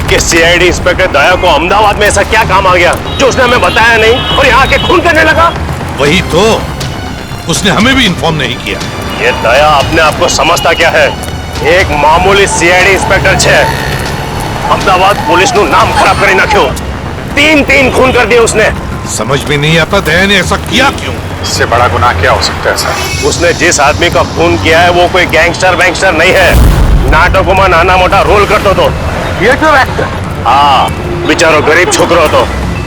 कि CID inspector दया को अहमदाबाद में ऐसा क्या काम आ गया जो उसने हमें बताया नहीं और यहाँ आके खून करने लगा। वही तो, उसने हमें भी इन्फॉर्म नहीं किया। ये दया अपने आप को समझता क्या है? एक मामूली सीआईडी इंस्पेक्टर छे अहमदाबाद पुलिस नु नाम खराब करी ना क्यों? तीन खून कर दिए उसने। समझ में नहीं आता दया ने ऐसा किया क्यों? इससे बड़ा गुनाह क्या हो सकता है सर? उसने जिस आदमी का खून किया है वो कोई गैंगस्टर वैंगस्टर नहीं है। नाटकों में नाना मोटा रोल करते तो थिएटर एक्टर। हाँ, बेचारो गरीब छोकरो तो।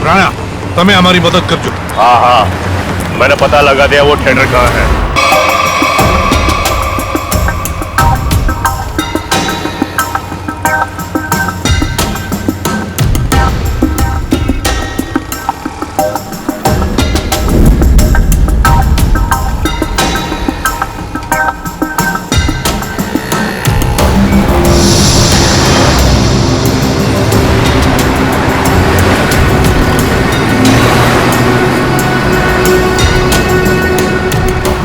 राणा, तुम्हें हमारी मदद कर चुके। हाँ, मैंने पता लगा दिया वो थिएटर कहाँ है।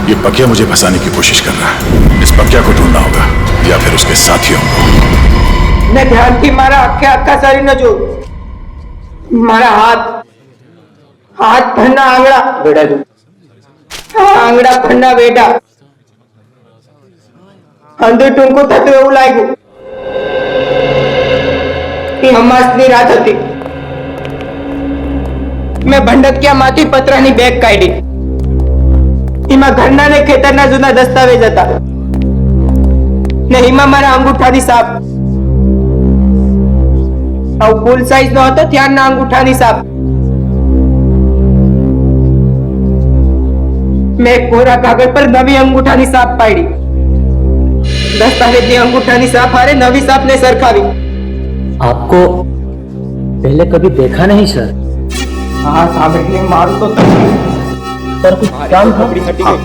ये बकिया मुझे फंसाने की कोशिश कर रहा है। इस बकिया को ढूंढना होगा या फिर उसके साथियों को। ने ध्यान की मारा अक्का शरीर न जो मारा हाथ फन्ना आंगड़ा बेटा जो आंगड़ा फन्ना बेटा अंदर टूंको थતું એવું લાગ્યું કે અમાસની રાત હતી। મેં ભંડકિયામાંથી પતરાની બેગ કાઢી। એમાં ઘરના ને ખેતરના જૂના દસ્તાવેજ હતા ને એમાં મારા અંગૂઠાની સાપ ફૂલ સાઈઝ નો હતો ત્યારના અંગૂઠાની સાપ। मैं कोरा कागज पर नवी अंगूठानी साप पाड़ी। दस्तावेज अंगूठानी साप हारे नवी साप ने सरखावी। आपको पहले कभी देखा नहीं सर? हाँ, सामने मारू तो सर कुछ काम था? हाँ।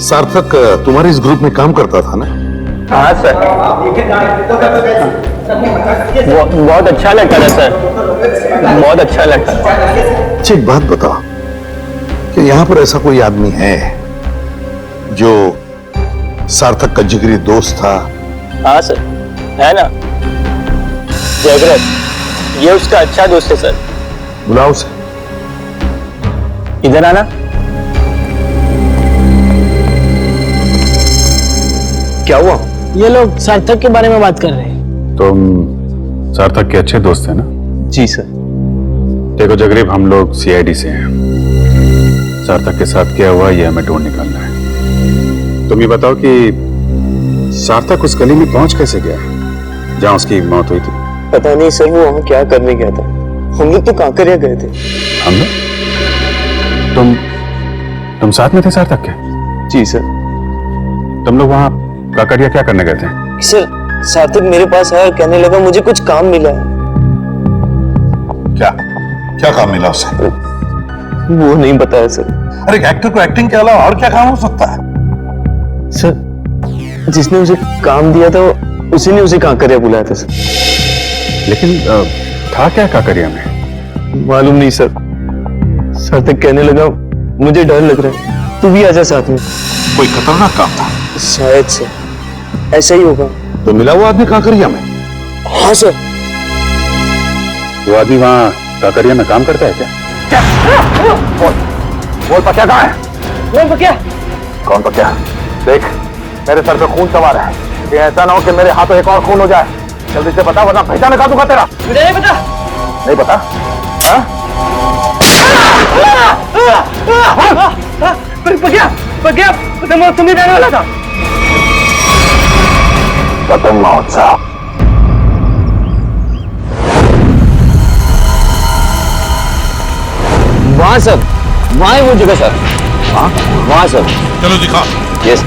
सार्थक तुम्हारे इस ग्रुप में काम करता था ना? हाँ सर, बहुत अच्छा लगता था सर, बहुत अच्छा लगता था। अच्छा एक बात बताओ कि यहाँ पर ऐसा कोई आदमी है जो सार्थक का जिगरी दोस्त था? हाँ सर, है ना, जयव्रत, ये उसका अच्छा दोस्त है सर। बुलाओ उसे। इधर आना। क्या हुआ? ये लोग सार्थक के बारे में बात कर रहे हैं। तुम सार्थक के अच्छे दोस्त हैं ना? जी सर। देखो जगरीब, हम लोग सीआईडी से हैं। सार्थक के साथ क्या हुआ ये हमें ढूंढ निकालना है। तुम ये बताओ कि सार्थक उस गली में पहुंच कैसे गया जहां उसकी मौत हुई थी? पता नहीं सर, वो वहाँ क्या करने गया था। हम लोग तो कांकरिया गए थे। हम लोग? तुम साथ में थे सार्थक के? जी सर। तुम लोग वहां काकरिया क्या करने गए थे? सर, सार्थक मेरे पास आया और कहने लगा मुझे कुछ काम मिला है। क्या क्या काम मिला उसे? वो नहीं बताया सर। अरे एक्टर को एक्टिंग के अलावा और क्या काम हो सकता है? सर, जिसने उसे काम दिया था उसी ने उसे कांकरिया बुलाया था सर। लेकिन था क्या काकरिया में? मालूम नहीं सर। सार्थक कहने लगा मुझे डर लग रहा है, तू भी आजा साथ में। कोई खतरनाक काम था? शायद से ऐसा ही होगा। तो मिला वो आदमी काकरिया में? हाँ सर। वो आदमी वहाँ काकरिया में काम करता है क्या? बोल पक्या कहाँ है? कौन पक्या? कौन पक्या? देख, मेरे सर पे खून सवार है। ये ऐसा ना हो कि मेरे हाथों एक और खून हो जाए। जल्दी से बता वरना पहचान का दूंगा तेरा। मुझे नहीं पता। नहीं पता? पक्या तुम ही रहने वाला था। पतंग महोत्सव। वहाँ सर, वहाँ है वो जगह सर। हाँ वहाँ सर। चलो दिखा। यस,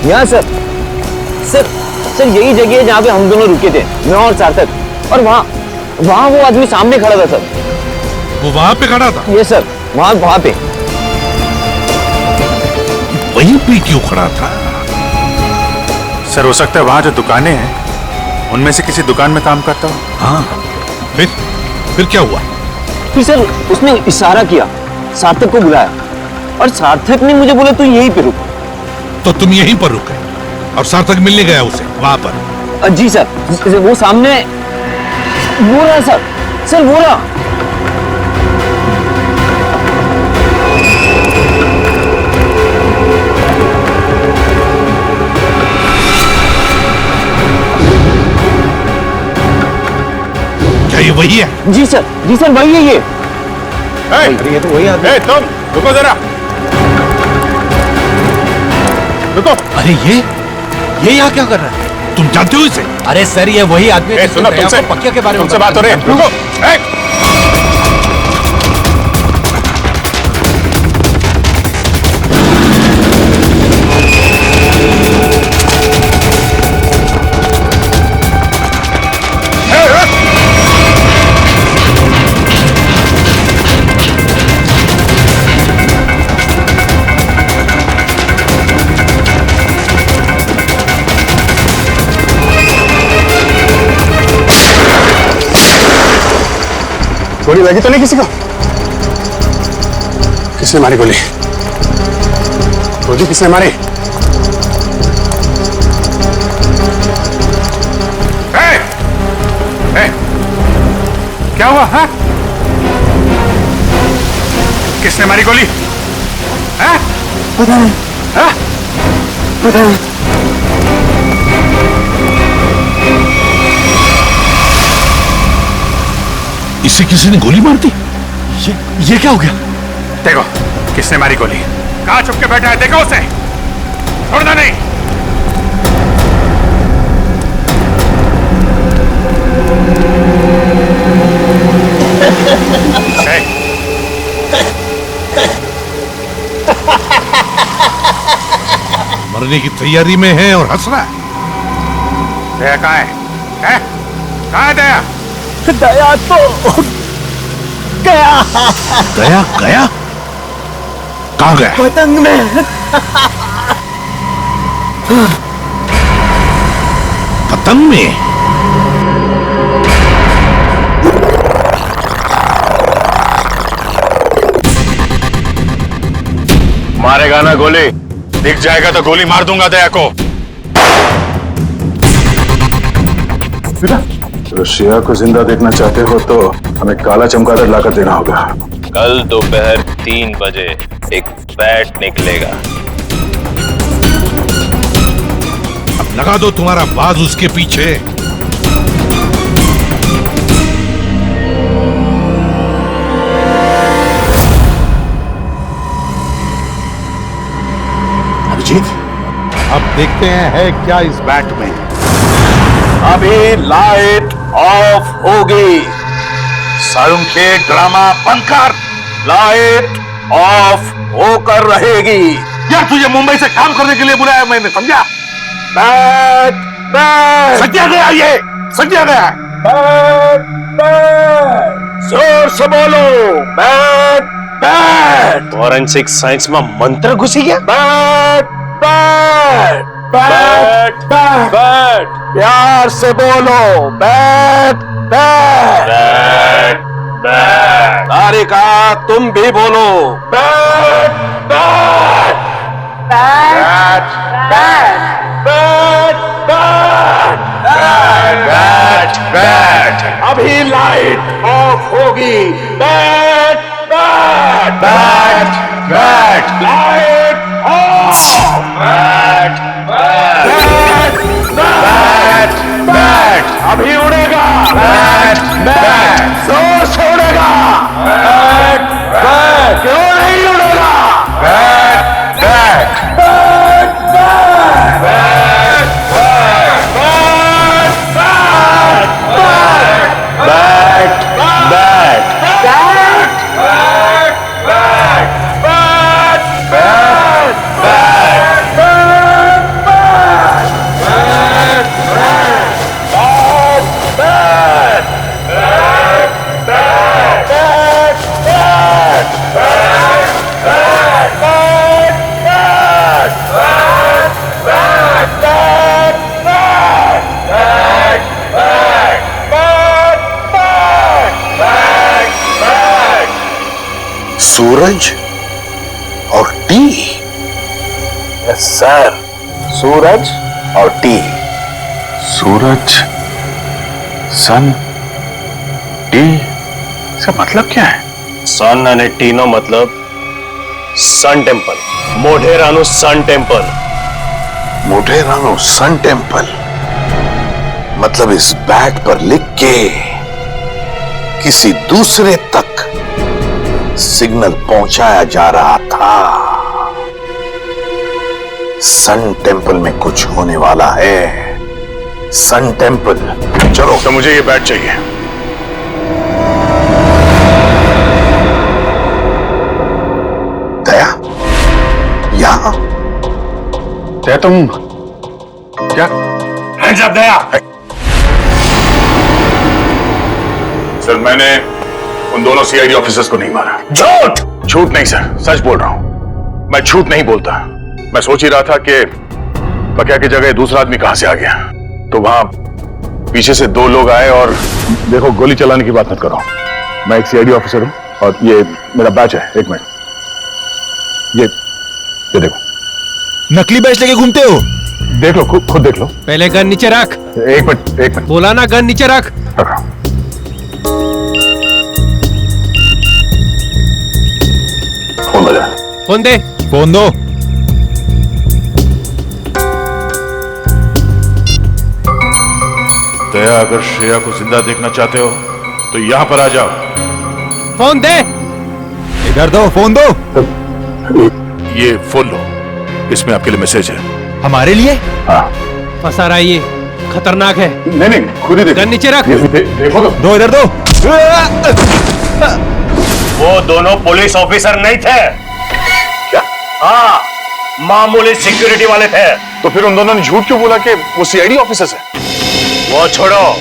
यहाँ सर। सर यही जगह है जहाँ पे हम दोनों रुके थे, मैं और सार्थक। और वहाँ वो आदमी सामने खड़ा था सर। वो वहां पे खड़ा था? ये सर, वहाँ पे। वहीं पे क्यों खड़ा था? सर हो सकता है वहां जो दुकानें हैं उनमें से किसी दुकान में काम करता हूँ। हाँ, फिर क्या हुआ? फिर सर उसने इशारा किया, सार्थक को बुलाया और सार्थक ने मुझे बोला तू यहीं पे रुक। तो तुम यहीं पर रुके? और सार्थक मिलने गया उसे वहां पर। जी सर, वो सामने वो रहा सर, सर वो रहा। क्या ये वही है? जी सर वही है ये। ये तो वही आदमी। तुम रुको जरा, रुको। अरे ये यहाँ क्या कर रहा है? तुम जानते हो इसे? अरे सर ये वही आदमी है सुनो, तुमसे पक्के के बारे में तुमसे बात हो रही है। रुको। गोली लगी तो नहीं किसी को? किसने मारी गोली? गोली किसने मारी? क्या हुआ? हाँ? किसने मारी गोली? हाँ? पता नहीं। हाँ? पता नहीं। इसे किसी ने गोली मार दी? ये क्या हो गया? देखो किसने मारी गोली। कहां छुप के बैठा है, देखो उसे, छोड़ना नहीं। मरने की तैयारी में है और हंस रहा है। दया कहां है? कहां है दया? दया तो गया। दया गया? कहां गया? पतंग में। पतंग में? मारेगा ना गोली? दिख जाएगा तो गोली मार दूंगा दया को। रशिया को जिंदा देखना चाहते हो तो हमें काला चमगादड़ लाकर देना होगा। कल दोपहर 3 बजे एक बैट निकलेगा। अब लगा दो तुम्हारा बाज उसके पीछे। अभिजीत, अब देखते हैं है क्या इस बैट में। अभी लाइट ऑफ होगी। सारुंखे ड्रामा बंद कर। लाइट ऑफ होकर रहेगी। यार तुझे मुंबई से काम करने के लिए बुलाया मैंने, समझा? बैट बैट सज्जा गया, ये सज्जा गया। बैट बैट जोर से बोलो। बैट बैट फॉरेंसिक साइंस में मंत्र घुसी गया। Bat bat bat bat bat प्यार से बोलो। बैट बैट बैट बैट तारिका तुम भी बोलो। Bat bat bat bat bat bat bat अभी लाइट ऑफ होगी। Bat bat bat bat light of. Bat bat bat bat अभी उड़ेगा। बैट बैट जोर से उड़ेगा। बैट बैट क्यों नहीं उड़ेगा? Bat bat bat bat bat bat bat सूरज और टी। Yes sir. सूरज और टी। सूरज, सन, टी, इसका मतलब क्या है? सन अने टी नो मतलब सन टेम्पल, मोढेरानु सन टेम्पल। मोढेरानो सन टेम्पल मतलब इस बैट पर लिख के किसी दूसरे तक सिग्नल पहुंचाया जा रहा था। सन टेम्पल में कुछ होने वाला है। Sun temple. चलो। तो मुझे ये बैट चाहिए। दया, यहां दया, तुम क्या? जब दया, सर, मैंने उन दोनों सीआईडी ऑफिसर्स को नहीं मारा। झूठ। झूठ नहीं सर, सच बोल रहा हूं। मैं झूठ नहीं बोलता। मैं सोच ही रहा था कि बकिया की जगह दूसरा आदमी कहां से आ गया, तो वहां पीछे से दो लोग आए और देखो, गोली चलाने की बात मत करो। मैं एक सीआईडी ऑफिसर हूं और ये मेरा बैच है। एक मिनट, ये देखो। नकली बैच लेके घूमते हो? देख लो, खुद देख लो। पहले गन नीचे रख। एक मिनट। बोला ना गन नीचे रख। रखा। फोन बजा। फोन दे। फोन दो। दया, अगर श्रेया को जिंदा देखना चाहते हो तो यहां पर आ जाओ। फोन दे। इधर दो, फोन दो। ये फोन लो, इसमें आपके लिए मैसेज है। हमारे लिए? हाँ। फंसा रहा है ये, खतरनाक है। नहीं, खुद ही देखो। गन नीचे रख। देखो तो। दो, इधर दो। वो दोनों पुलिस ऑफिसर नहीं थे। क्या? हाँ, मामूली सिक्योरिटी वाले थे। तो फिर उन दोनों ने झूठ क्यों बोला कि वो सीआईडी ऑफिसर्स है? वो छोड़ो,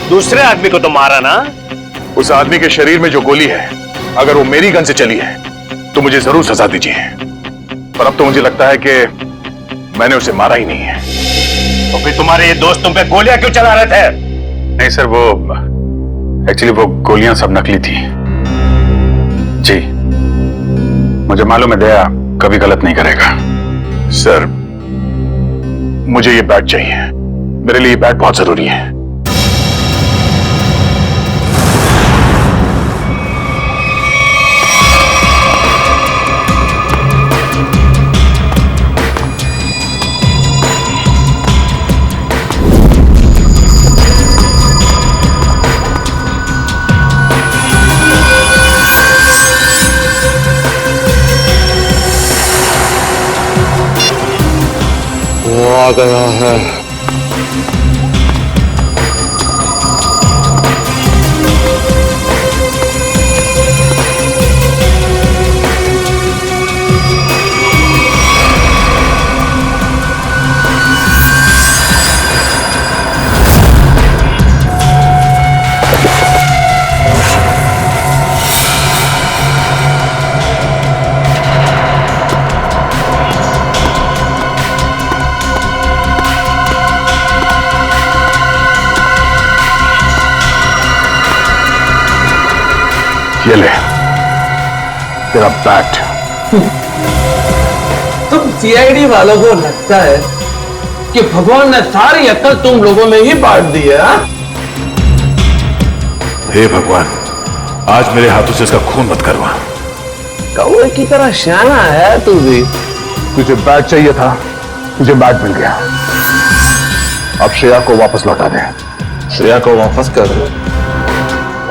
दूसरे आदमी को तो मारा ना। उस आदमी के शरीर में जो गोली है, अगर वो मेरी गन से चली है तो मुझे जरूर सजा दीजिए। पर अब तो मुझे लगता है कि मैंने उसे मारा ही नहीं है। तो फिर तुम्हारे ये दोस्त तुम पे गोलियां क्यों चला रहे थे? नहीं सर, वो एक्चुअली वो गोलियां सब नकली थी जी। मुझे मालूम है दया कभी गलत नहीं करेगा। सर, मुझे ये बैट चाहिए। मेरे लिए ये बैट बहुत जरूरी है। वो आ गया है। ये ले तेरा बैट। तुम सीआईडी वालों को लगता है कि भगवान ने सारी अक्ल तुम लोगों में ही बांट दी है? हे भगवान, आज मेरे हाथों से इसका खून मत करवा। कौवे की तरह शाना है तू भी। तुझे बैट चाहिए था, तुझे बैट मिल गया। अब श्रेया को वापस लौटा दे। श्रेया को वापस कर दो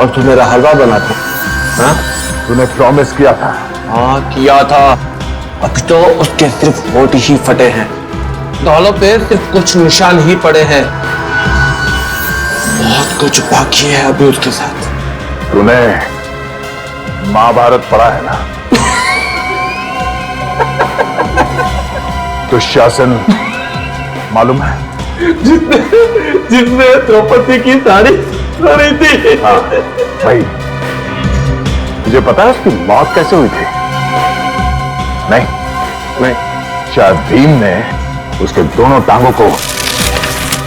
और तू मेरा हलवा बना था। हाँ? तूने प्रॉमिस किया था। हाँ किया था। अब तो उसके सिर्फ होठ ही फटे हैं, गालों पे सिर्फ कुछ निशान ही पड़े हैं। बहुत कुछ बाकी है अभी उसके साथ। तूने महाभारत पढ़ा है ना? दुशासन मालूम है? जिसने द्रौपदी की साड़ी पहनी थी। हाँ भाई, तुझे पता है उसकी मौत कैसे हुई थी? नहीं, शायद भीम ने उसके दोनों टांगों को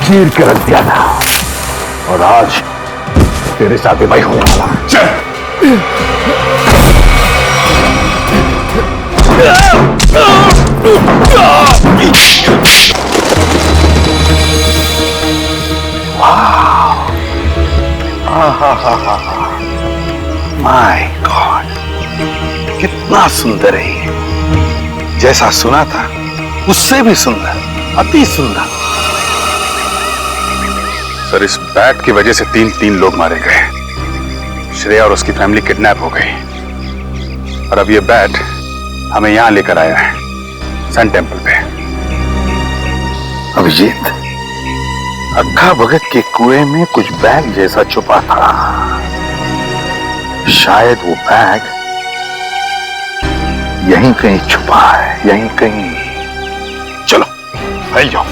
चीर के रख दिया था और आज तेरे साथ भाई होने वाला। चल। माय गॉड, कितना सुंदर है ये। जैसा सुना था उससे भी सुंदर, अति सुंदर। सर, इस बैट की वजह से तीन लोग मारे गए। श्रेया और उसकी फैमिली किडनैप हो गई और अब ये बैट हमें यहां लेकर आया है, सन टेम्पल पे। अभिजीत, अक्खा भगत के कुएं में कुछ बैग जैसा छुपा था। शायद वो बैग यहीं कहीं छुपा है, यहीं कहीं। चलो फैल जाओ।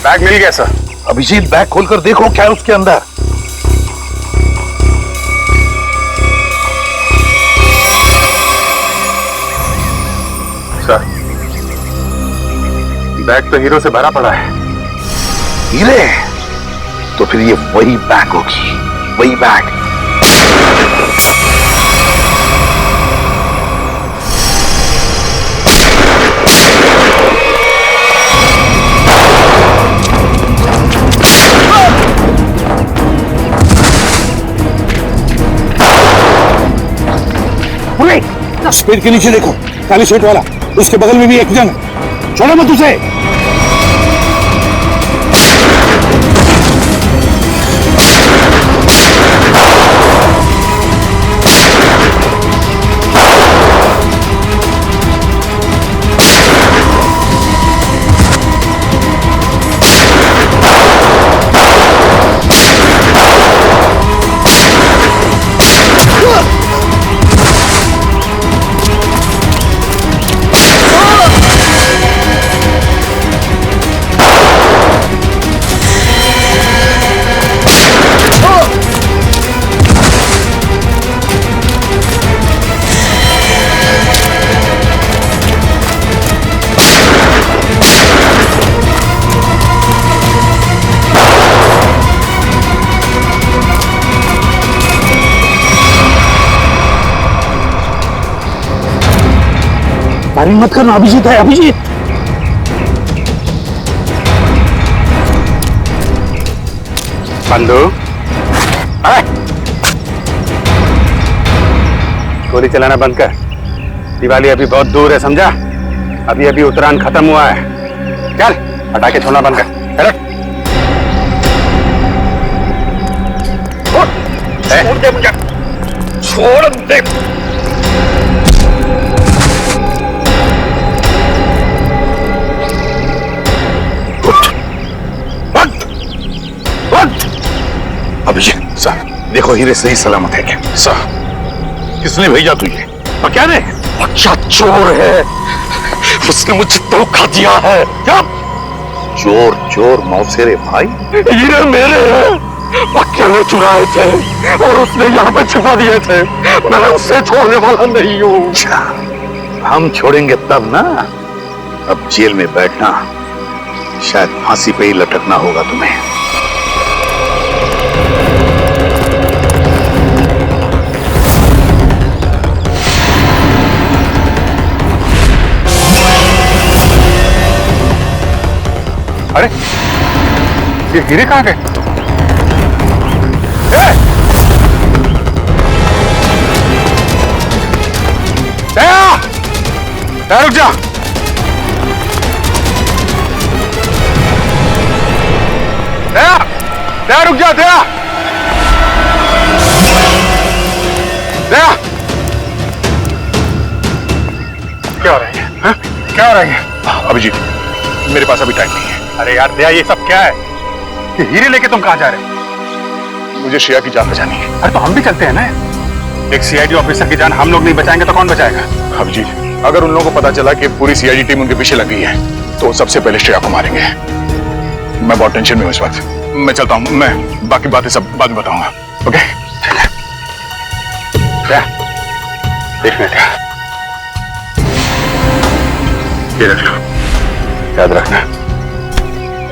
बैग मिल गया सर। अभिजीत, बैग खोलकर देखो क्या है उसके अंदर। सर, बैग तो हीरो से भरा पड़ा है। हीरे? तो फिर ये वही बैग होगी, वही बैग। स्पीड के नीचे देखो, काली शर्ट वाला, उसके बगल में भी एक जन। छोड़ो मत उसे। फायरिंग मत करना, अभिजीत है, अभिजीत। बंधु, गोली चलाना बंद कर। दिवाली अभी बहुत दूर है, समझा? अभी अभी उत्तरायण खत्म हुआ है। चल, पटाखे छोड़ना बंद कर। छोड़ दे मुझे, छोड़ दे। अभिजीत सर, देखो हीरे सही सलामत है क्या? सर, किसने भेजा तुझे? और क्या ने? अच्छा चोर है, उसने मुझे धोखा दिया है। क्या? चोर चोर मौसेरे भाई? हीरे मेरे हैं, अकेले चुराए थे और उसने यहाँ पे छिपा दिए थे। मैं उससे छोड़ने वाला नहीं हूँ। अच्छा, हम छोड़ेंगे तब ना। अब जेल में बैठना, शायद फांसी पे ही लटकना होगा तुम्हें। अरे ये हीरे कहाँ गए? दया! दया रुक जा! दया! दया रुक जा! दया! दया! क्या हो रहा है? हाँ? क्या हो रहा है? अभिजीत, मेरे पास अभी टाइम नहीं है। अरे यार दया, ये सब क्या है? ये हीरे लेके तुम कहां जा रहे हो? मुझे श्रेया की जान बचानी है। अरे तो हम भी चलते हैं ना। एक सीआईडी ऑफिसर की जान हम लोग नहीं बचाएंगे तो कौन बचाएगा? अभिजीत, अगर उन लोगों को पता चला कि पूरी सीआईडी टीम उनके पीछे लग गई है तो सबसे पहले श्रेया को मारेंगे। मैं बहुत टेंशन में हूं इस वक्त। मैं चलता हूं, मैं बाकी बातें सब बाद में बताऊंगा। ओके? एक मिनट, ये रख लो, याद रखना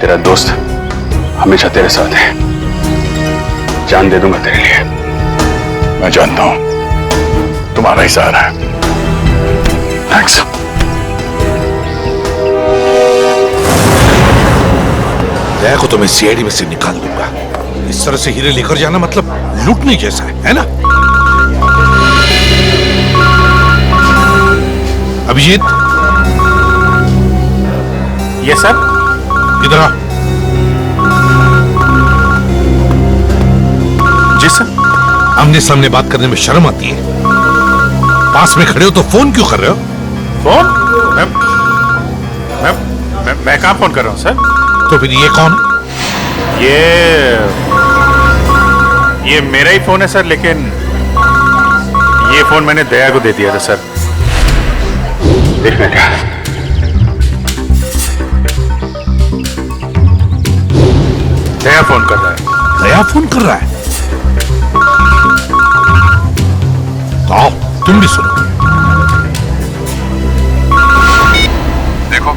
तेरा दोस्त हमेशा तेरे साथ है। जान दे दूंगा तेरे लिए। मैं जानता हूं तुम्हारा ही सहारा है। थैंक्स। दया को तो मैं सीआईडी में से निकाल दूंगा। इस तरह से हीरे लेकर जाना मतलब लूटने जैसा है ना? अभिजीत, ये सर, इधर आ। जी सर। आमने सामने बात करने में शर्म आती है? पास में खड़े हो तो फोन क्यों कर रहे हो? फोन? मैं कहाँ फोन कर रहा हूँ सर? तो फिर ये कौन है? ये मेरा ही फोन है सर, लेकिन ये फोन मैंने दया को दे दिया था सर। एक मिनट, दया फोन कर रहा है। दया फोन कर रहा है? तो आओ तुम भी सुनो। देखो,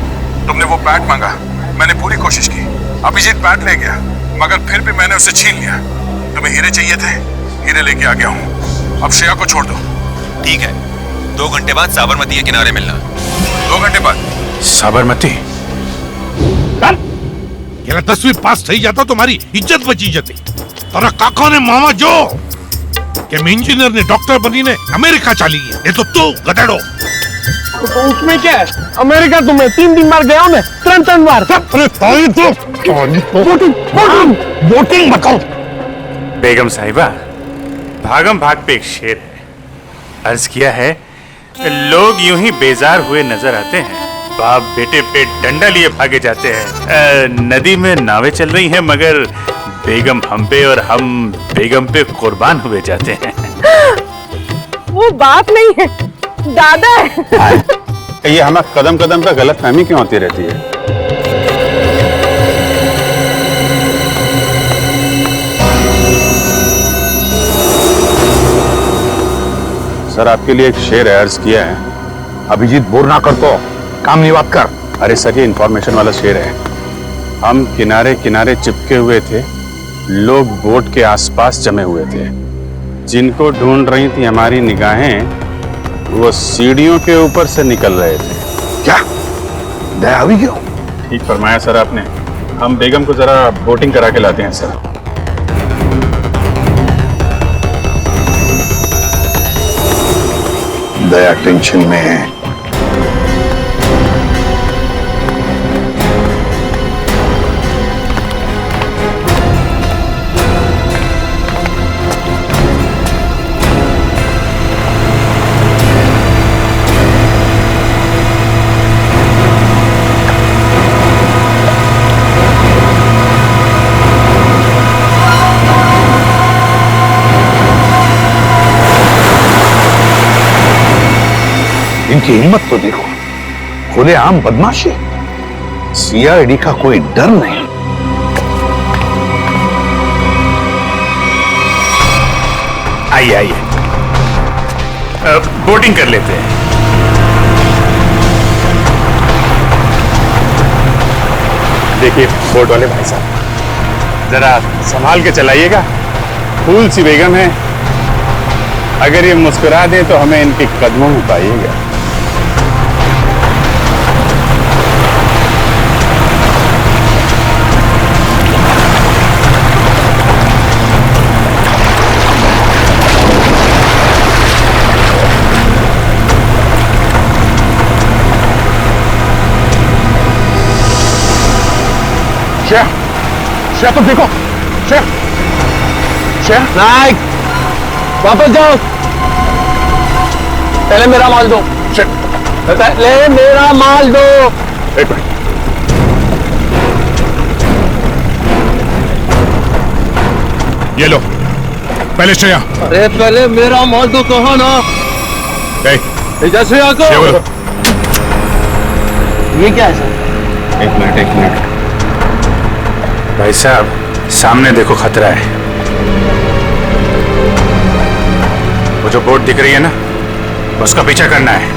तुमने वो बैट मांगा, मैंने पूरी कोशिश की। अभिजीत बैट ले गया, मगर फिर भी मैंने उसे छीन लिया। तुम्हें हीरे चाहिए थे, हीरे लेके आ गया हूं। अब श्रेया को छोड़ दो। ठीक है, 2 घंटे बाद साबरमती के किनारे मिलना। 2 घंटे बाद? साबरमती? ये 10वीं पास થઈ जाता तुम्हारी इज्जत बची जाती। तारा काका ने मामा जो कि इंजीनियर ने डॉक्टर बनी ने अमेरिका चली गई, ये तो तू गधेड़ो। तो उसमें क्या है? अमेरिका तो मैं 3 बार गया हूं, मैं 3 बार। अरे ताई तो वोटिंग बताओ। बेगम साहिबा, भागम भाग पे एक शेर है, अर्ज किया है, लोग यूं ही बेजार हुए नजर आते हैं, बाप बेटे पे डंडा लिए भागे जाते हैं। नदी में नावें चल रही हैं, मगर बेगम हम पे और हम बेगम पे कुर्बान हुए जाते हैं। वो बाप नहीं है, दादा है। ये हमें कदम कदम पे गलत फहमी क्यों होती रहती है? सर, आपके लिए एक शेर है, अर्ज किया है। अभिजीत बोर ना कर तो काम नहीं बात कर। अरे सर, ये इंफॉर्मेशन वाला शेर है। हम किनारे किनारे चिपके हुए थे, लोग बोट के आसपास जमे हुए थे, जिनको ढूंढ रही थी हमारी निगाहें, वो सीढ़ियों के ऊपर से निकल रहे थे। क्या दया अभी क्यों? ठीक फरमाया सर आपने। हम बेगम को जरा बोटिंग करा के लाते हैं सर। दया टेंशन में है। इनकी हिम्मत तो देखो, खुलेआम बदमाशी, सीआईडी का कोई डर नहीं। आइए आइए, बोटिंग कर लेते हैं। देखिए बोट वाले भाई साहब, जरा संभाल के चलाइएगा। फूल सी बेगम है, अगर ये मुस्कुरा दें तो हमें इनके कदमों में पाइएगा। श्रेया, श्रेया तुम देखो, श्रेया, श्रेया। नाइक, वापस जाओ। पहले मेरा माल दो। पहले मेरा माल दो। एक मिनट, ये लो, पहले श्रेया। अरे पहले मेरा माल दो, कहो ना। श्रेया को। ये क्या है सर? एक मिनट भाई साहब, सामने देखो खतरा है। वो जो बोट दिख रही है ना, उसका पीछा करना है।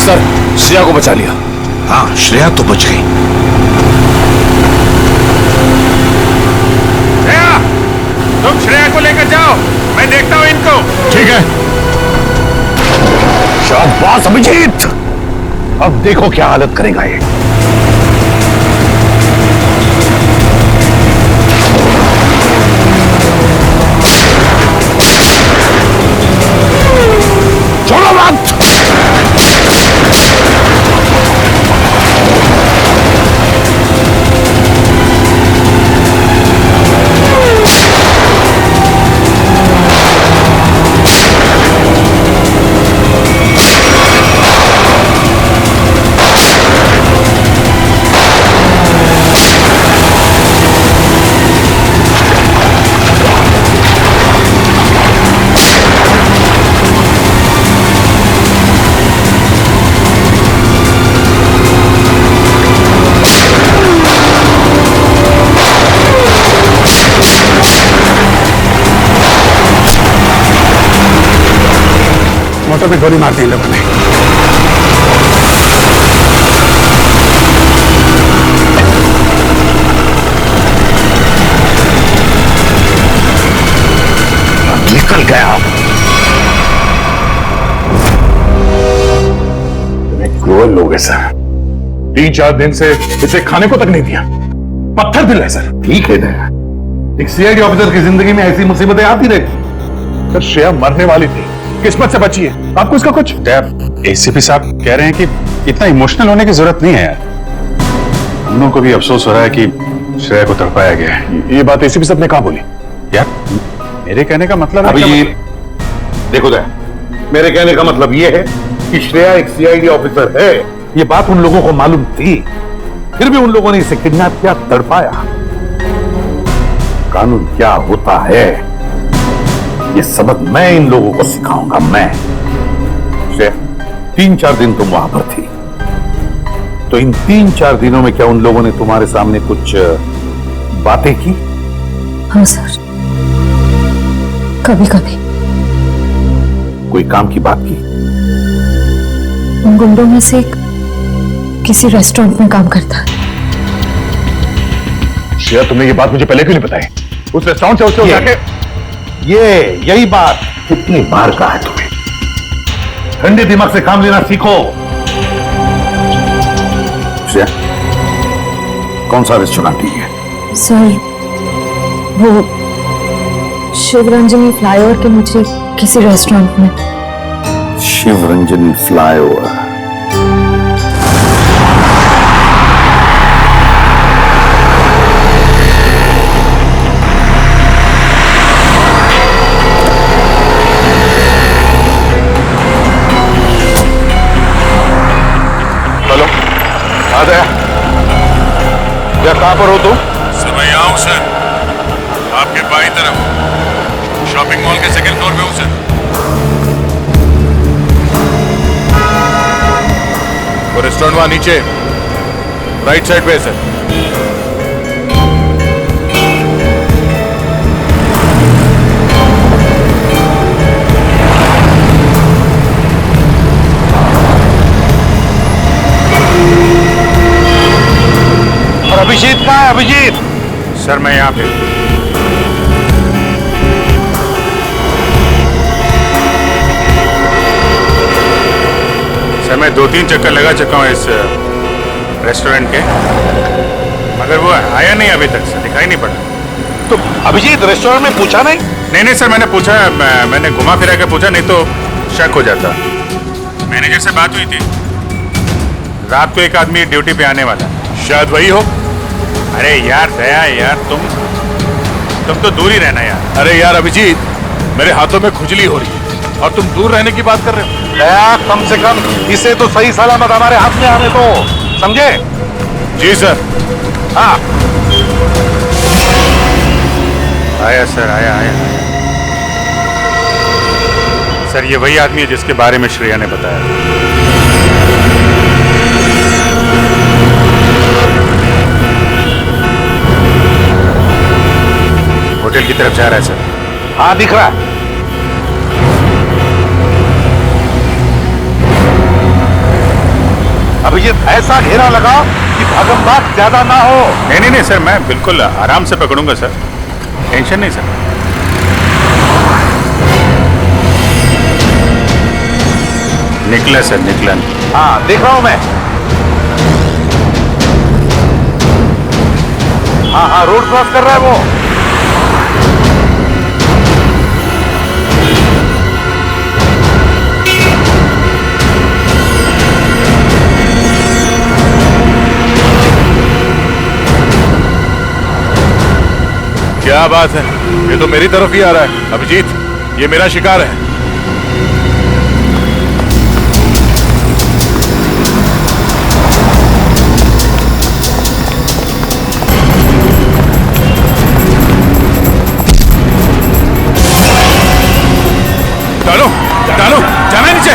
सर श्रेया को बचा लिया। हाँ, श्रेया तो बच गई। श्रेया, तुम श्रेया को लेकर जाओ, मैं देखता हूं इनको। ठीक है। शाबाश अभिजीत, अब देखो क्या हालत करेगा ये। छोड़ो मत। मोटर पे गोली मारते हैं लोगों ने। निकल गया। तुम्हें क्रूअल लोग है सर। 3-4 दिन से इसे खाने को तक नहीं दिया। पत्थर दिल है सर। ठीक है दया, एक सीआईडी ऑफिसर की जिंदगी में ऐसी मुसीबतें आती रहती। सर श्रेया मरने वाली थी, किस्मत से बची है। आपको इसका कुछ? एसीपी साहब कह रहे हैं कि इतना इमोशनल होने की जरूरत नहीं है यार। हम लोगों को भी अफसोस हो रहा है कि श्रेया को तड़पाया गया है। ये बात एसीपी साहब ने कहा बोली? यार मेरे कहने का मतलब अभी है देखो दया, मेरे कहने का मतलब ये है कि श्रेया एक सीआईडी ऑफिसर है। ये बात उन लोगों को मालूम थी, फिर भी उन लोगों ने इसे किडनैप किया, तड़पाया। कानून क्या होता है, ये सबक मैं इन लोगों को सिखाऊंगा। मैं श्रेया, 3-4 दिन तुम वहां पर थी, तो इन 3-4 दिनों में क्या उन लोगों ने तुम्हारे सामने कुछ बातें की? हाँ सर, कभी कभी। कोई काम की बात की? उन गुंडों में से एक किसी रेस्टोरेंट में काम करता है। श्रेया, तुमने ये बात मुझे पहले क्यों नहीं बताई? उस रेस्टोरेंट से उसको जाके यही बात कितनी बार कहा है तुम्हें? ठंडे दिमाग से काम लेना सीखो। श्रेया, कौन सा रेस्टोरेंट है? सर, वो शिवरंजनी फ्लाईओवर के नीचे किसी रेस्टोरेंट में। शिवरंजनी फ्लाईओवर। हेलो, आ गया। क्या कहां पर हो तुम? सर मैं यहाँ हूँ सर, आपके बाई तरफ। शॉपिंग मॉल के सेकंड फ्लोर पे हूँ सर। वो रेस्टोरेंट वहां नीचे राइट साइड पे है सर। और अभिजीत कहाँ है? अभिजीत सर मैं यहाँ पे। सर मैं 2-3 चक्कर लगा चुका हूँ इस रेस्टोरेंट के, मगर वो आया नहीं अभी तक सर, दिखाई नहीं पड़ा। तो अभिजीत रेस्टोरेंट में पूछा नहीं? नहीं सर, मैंने पूछा, मैंने घुमा फिरा के पूछा, नहीं तो शक हो जाता। मैनेजर से बात हुई थी, रात को एक आदमी ड्यूटी पे आने वाला, शायद वही हो। अरे यार दया यार, तुम तो दूर ही रहना यार। अरे यार अभिजीत, मेरे हाथों में खुजली हो रही है और तुम दूर रहने की बात कर रहे हो। दया, कम से कम इसे तो सही सलामत हमारे हाथ में आने दो, समझे? जी सर। हाँ आया सर, आया। सर ये वही आदमी है जिसके बारे में श्रेया ने बताया। होटल की तरफ जा रहा है सर। हाँ दिख रहा है। अभिजीत ऐसा घेरा लगाओ कि भागम-भाग ज्यादा ना हो। नहीं सर, मैं बिल्कुल आराम से पकड़ूंगा सर, टेंशन नहीं सर। निकला सर, निकला। हाँ देख रहा हूं मैं। हाँ रोड क्रॉस कर रहा है वो। क्या बात है, ये तो मेरी तरफ ही आ रहा है। अभिजीत, ये मेरा शिकार है। डालो, जाना है नीचे,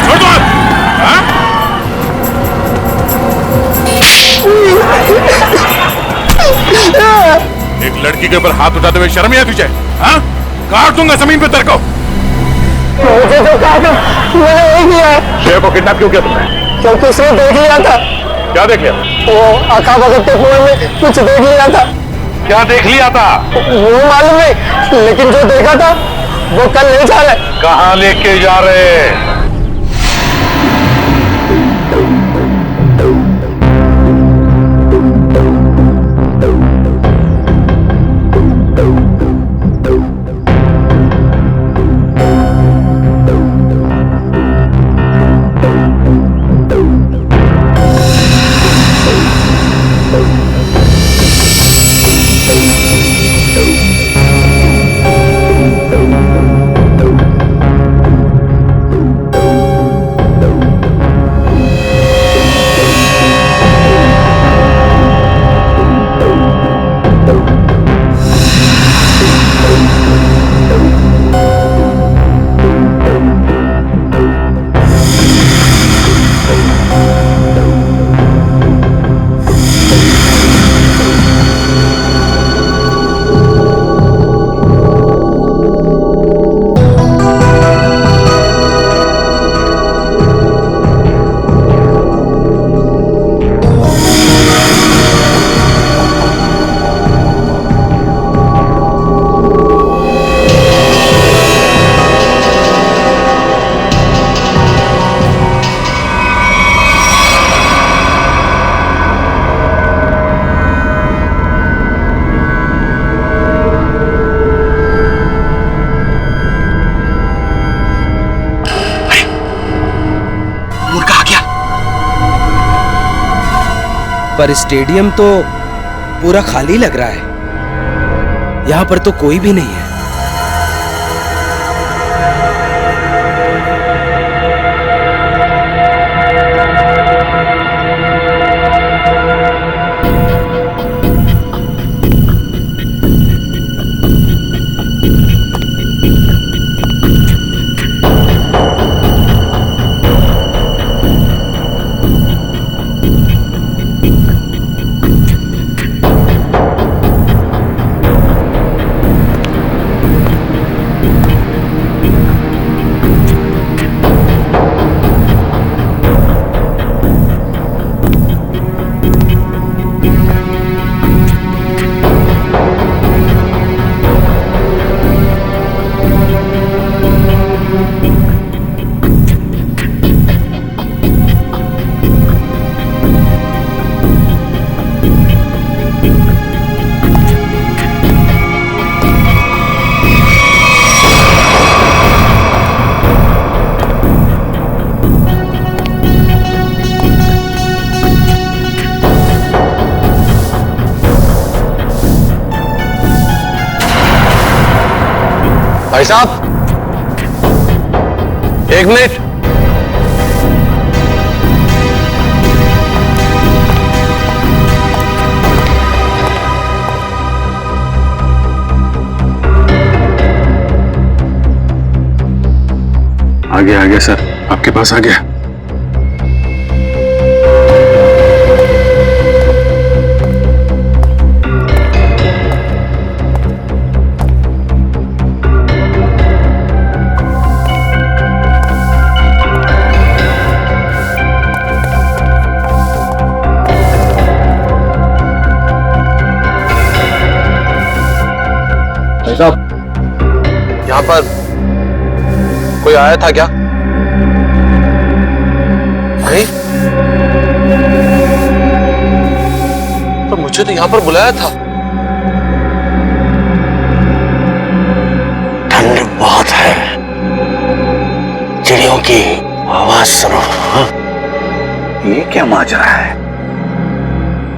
छोड़ दो आप। हाँ? एक लड़की के ऊपर हाथ उठाते हुए शर्म नहीं आती तुझे? हाँ? काट दूंगा जमीन पे तेरे को। मुझे तो कहा था, मैंने वही किया है। श्रेया को किडनैप क्यों किया तुमने? क्योंकि उसने देख लिया था, क्या देख लिया? वो आका भगत के कुएं में कुछ देख लिया था। क्या देख लिया था? वो मालूम नहीं, लेकिन जो देखा था वो कल ले जा रहे। कहाँ लेके जा रहे? पर स्टेडियम तो पूरा खाली लग रहा है, यहाँ पर तो कोई भी नहीं है। भाई साहब, एक मिनट। आ गया सर, आपके पास आ गया। भाई साहब, यहां पर कोई आया था क्या? नहीं, पर मुझे तो यहां पर बुलाया था। ठंड बहुत है, चिड़ियों की आवाज सुनो। ये क्या माजरा है?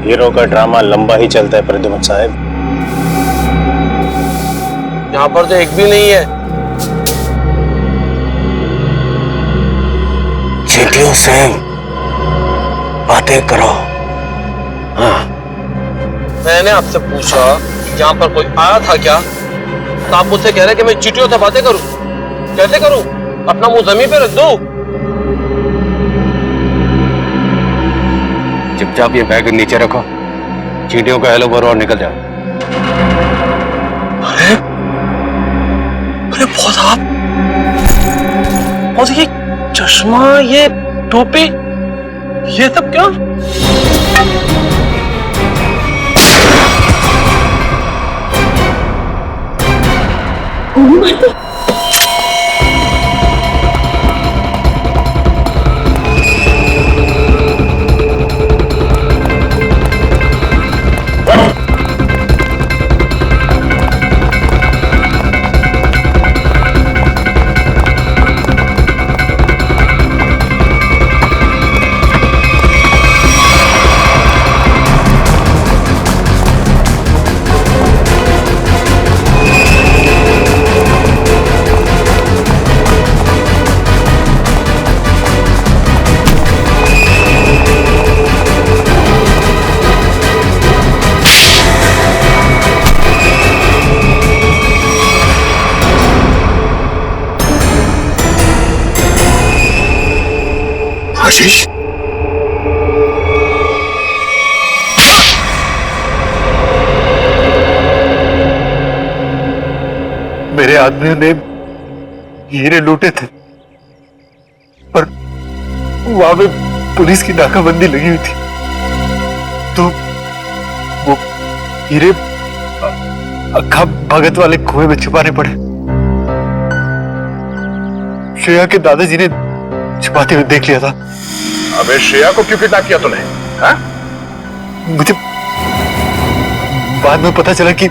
हीरो का ड्रामा लंबा ही चलता है प्रद्युमन साहब। यहां पर तो एक भी नहीं है। चींटियों से बातें करो। हाँ, मैंने आपसे पूछा यहाँ पर कोई आया था क्या, तो आप मुझसे कह रहे कि मैं चींटियों से बातें करूं। कैसे करूं? अपना मुंह जमीन पे रख दो। चुपचाप ये बैग नीचे रखो, चींटियों का हेलो बोलो और निकल जाओ। अरे अरे बहुत आप, और ये चश्मा, ये टोपी, ये सब क्या? आशीष, मेरे आदमियों ने हीरे लूटे थे, पर वहां पे पुलिस की नाकाबंदी लगी हुई थी, तो वो हीरे अक्खा भगत वाले कुएं में छुपाने पड़े। श्रेया के दादाजी ने छुपाते हुए देख लिया था। अबे श्रेया को क्यों किडनैप किया तूने? हाँ? मुझे बाद में पता चला कि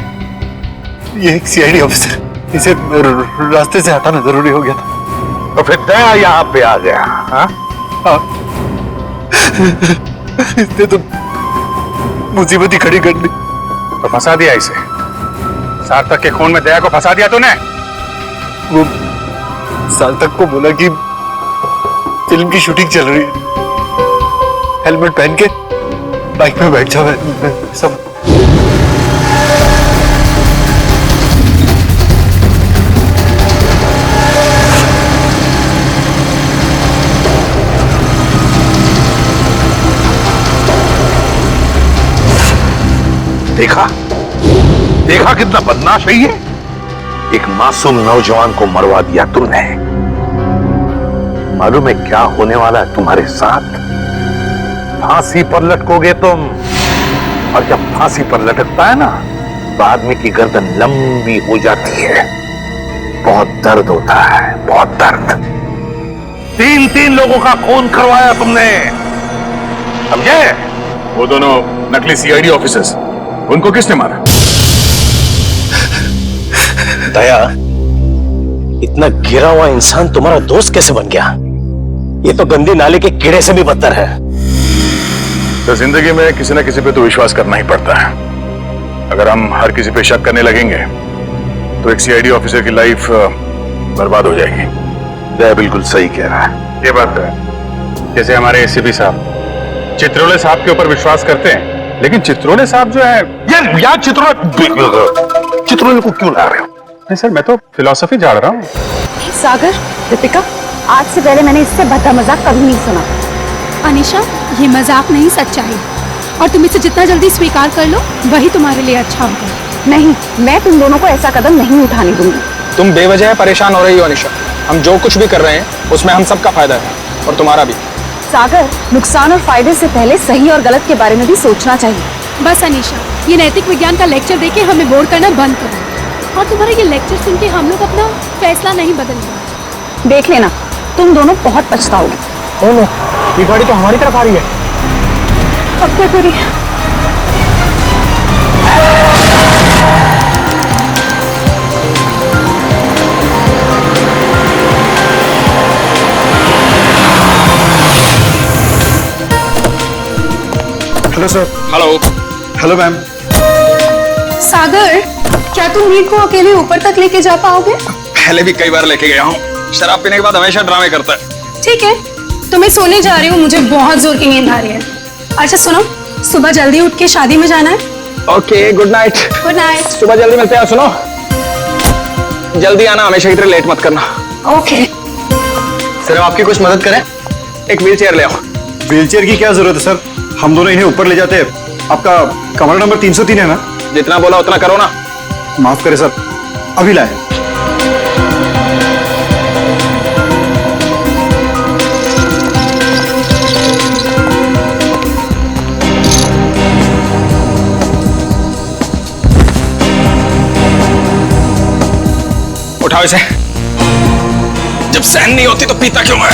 ये एक सीआईडी ऑफिसर, इसे रास्ते से हटाना जरूरी हो गया था। तो फिर दया यहाँ पे आ गया। हाँ? इसने तो मुसीबत ही खड़ी कर दी। तो फंसा दिया इसे, सार्थक के खून में दया को फंसा दिया तूने। वो सार्थक को बोला कि फिल्म की शूटिंग चल रही है, हेलमेट पहन के बाइक में बैठ जाओ। सब देखा देखा कितना बदमाश है ये। एक मासूम नौजवान को मरवा दिया तुमने। मालूम है क्या होने वाला है तुम्हारे साथ? फांसी पर लटकोगे तुम, और जब फांसी पर लटकता है ना, तो आदमी की गर्दन लंबी हो जाती है। बहुत दर्द होता है, बहुत दर्द। 3 लोगों का खून करवाया तुमने, समझे? वो दोनों नकली सीआईडी ऑफिसर्स, उनको किसने मारा? दया, इतना गिरा हुआ इंसान तुम्हारा दोस्त कैसे बन गया? ये तो गंदी नाले के कीड़े से भी बदतर है। तो जिंदगी में किसी न किसी पे तो विश्वास करना ही पड़ता है। अगर हम हर किसी पे शक करने लगेंगे तो एक सीआईडी ऑफिसर की लाइफ बर्बाद हो जाएगी। जय बिल्कुल सही कह रहा है। ये बात तो है। जैसे हमारे एसीपी साहब चित्रोले साहब के ऊपर विश्वास करते हैं, लेकिन चित्रोले साहब जो है यार चित्रोले को क्यों ला रहे हो? नहीं सर, मैं तो फिलॉसफी झाड़ रहा हूँ। सागर, दीपिका, आज से पहले मैंने इससे भद्दा मजाक कभी नहीं सुना। अनीशा, ये मजाक नहीं, सच्चाई। और तुम इसे जितना जल्दी स्वीकार कर लो वही तुम्हारे लिए अच्छा होगा। नहीं, मैं तुम दोनों को ऐसा कदम नहीं उठाने दूंगी। तुम बेवजह परेशान हो रही हो अनीशा। हम जो कुछ भी कर रहे हैं उसमें हम सबका फायदा है, और तुम्हारा भी। सागर, नुकसान और फायदे से पहले सही और गलत के बारे में भी सोचना चाहिए। बस अनीशा, ये नैतिक विज्ञान का लेक्चर देके हमें बोर करना बंद करो। और तुम्हारा ये लेक्चर सुन के हम लोग अपना फैसला नहीं बदलेंगे। देख लेना, तुम दोनों बहुत पछताओगे। ओह, ये गाड़ी तो हमारी तरफ आ रही है। अब क्या करें? Hello sir. Hello ma'am. Sagar, क्या तुम नील को अकेले ऊपर तक लेके जा पाओगे? पहले भी कई बार लेके गया हूँ। शराब पीने के बाद हमेशा ड्रामे करता है। ठीक है, तो मैं सोने जा रही हूँ, मुझे बहुत जोर की नींद आ रही है। अच्छा सुनो, सुबह जल्दी उठ के शादी में जाना है। Okay, good night. Good night. सुबह जल्दी मिलते हैं। सुनो, जल्दी आना, हमेशा की तरह लेट मत करना। ओके। सर, हम आपकी कुछ मदद करें? एक व्हील चेयर ले आओ। व्हीलचेयर की क्या जरूरत है सर? हम दोनों इन्हें ऊपर ले जाते हैं। आपका कमरा नंबर 303 है ना? जितना बोला उतना करो ना। माफ करें सर, अभी लाए। उठाओ इसे। जब सहन नहीं होती तो पीता क्यों है?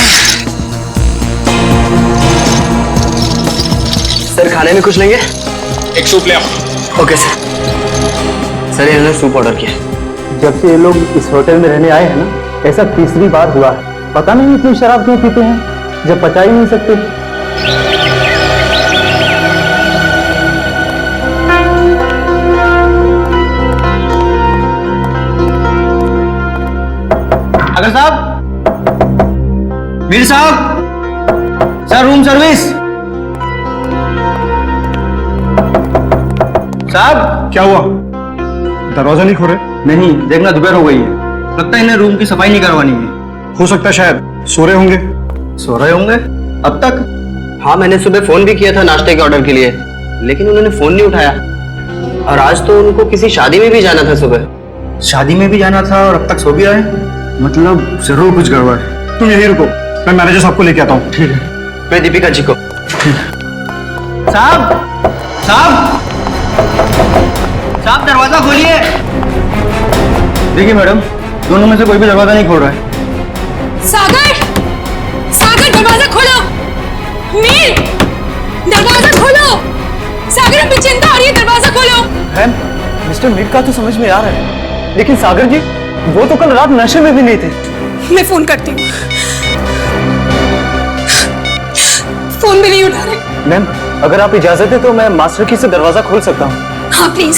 सर, खाने में कुछ लेंगे? एक सूप ले आओ। Okay sir. सर, इन्होंने सूप ऑर्डर किया। जब से ये लोग इस होटल में रहने आए हैं ना, ऐसा तीसरी बार हुआ है। पता नहीं इतनी शराब क्यों पीते हैं जब पचा ही नहीं सकते। अगर साहब, वीर साहब, सर रूम सर्विस। साहब, क्या हुआ? दरवाजा नहीं खोले? नहीं, देखना दोपहर हो गई है, लगता है इन्हें रूम की सफाई नहीं करवानी है। हो सकता है शायद सो रहे होंगे। सो रहे होंगे? अब तक? हाँ, मैंने सुबह फोन भी किया था नाश्ते के ऑर्डर के लिए, लेकिन उन्होंने फोन नहीं उठाया। और आज तो उनको किसी शादी में भी जाना था सुबह। शादी में भी जाना था और अब तक सो भी रहे? मतलब जरूर कुछ गड़बड़ है। तुम यहीं रुको, मैं मैनेजर साहब को लेके आता हूँ। ठीक है। मैं दीपिका जी को। साहब, साहब, साहब, दरवाजा खोलिए। देखिए मैडम, दोनों में से कोई भी दरवाजा नहीं खोल रहा है। सागर, सागर, दरवाजा खोलो। मीर, दरवाजा खोलो। सागर, हमें चिंता हो रही है, दरवाजा खोलो। मिस्टर मीर का तो समझ में आ रहा है, लेकिन सागर जी, वो तो कल रात नशे में भी नहीं थे। मैं फोन करती हूँ। फोन भी नहीं उठा रहे। मैम, अगर आप इजाजत है तो मैं मास्टर की से दरवाजा खोल सकता हूँ। हाँ प्लीज।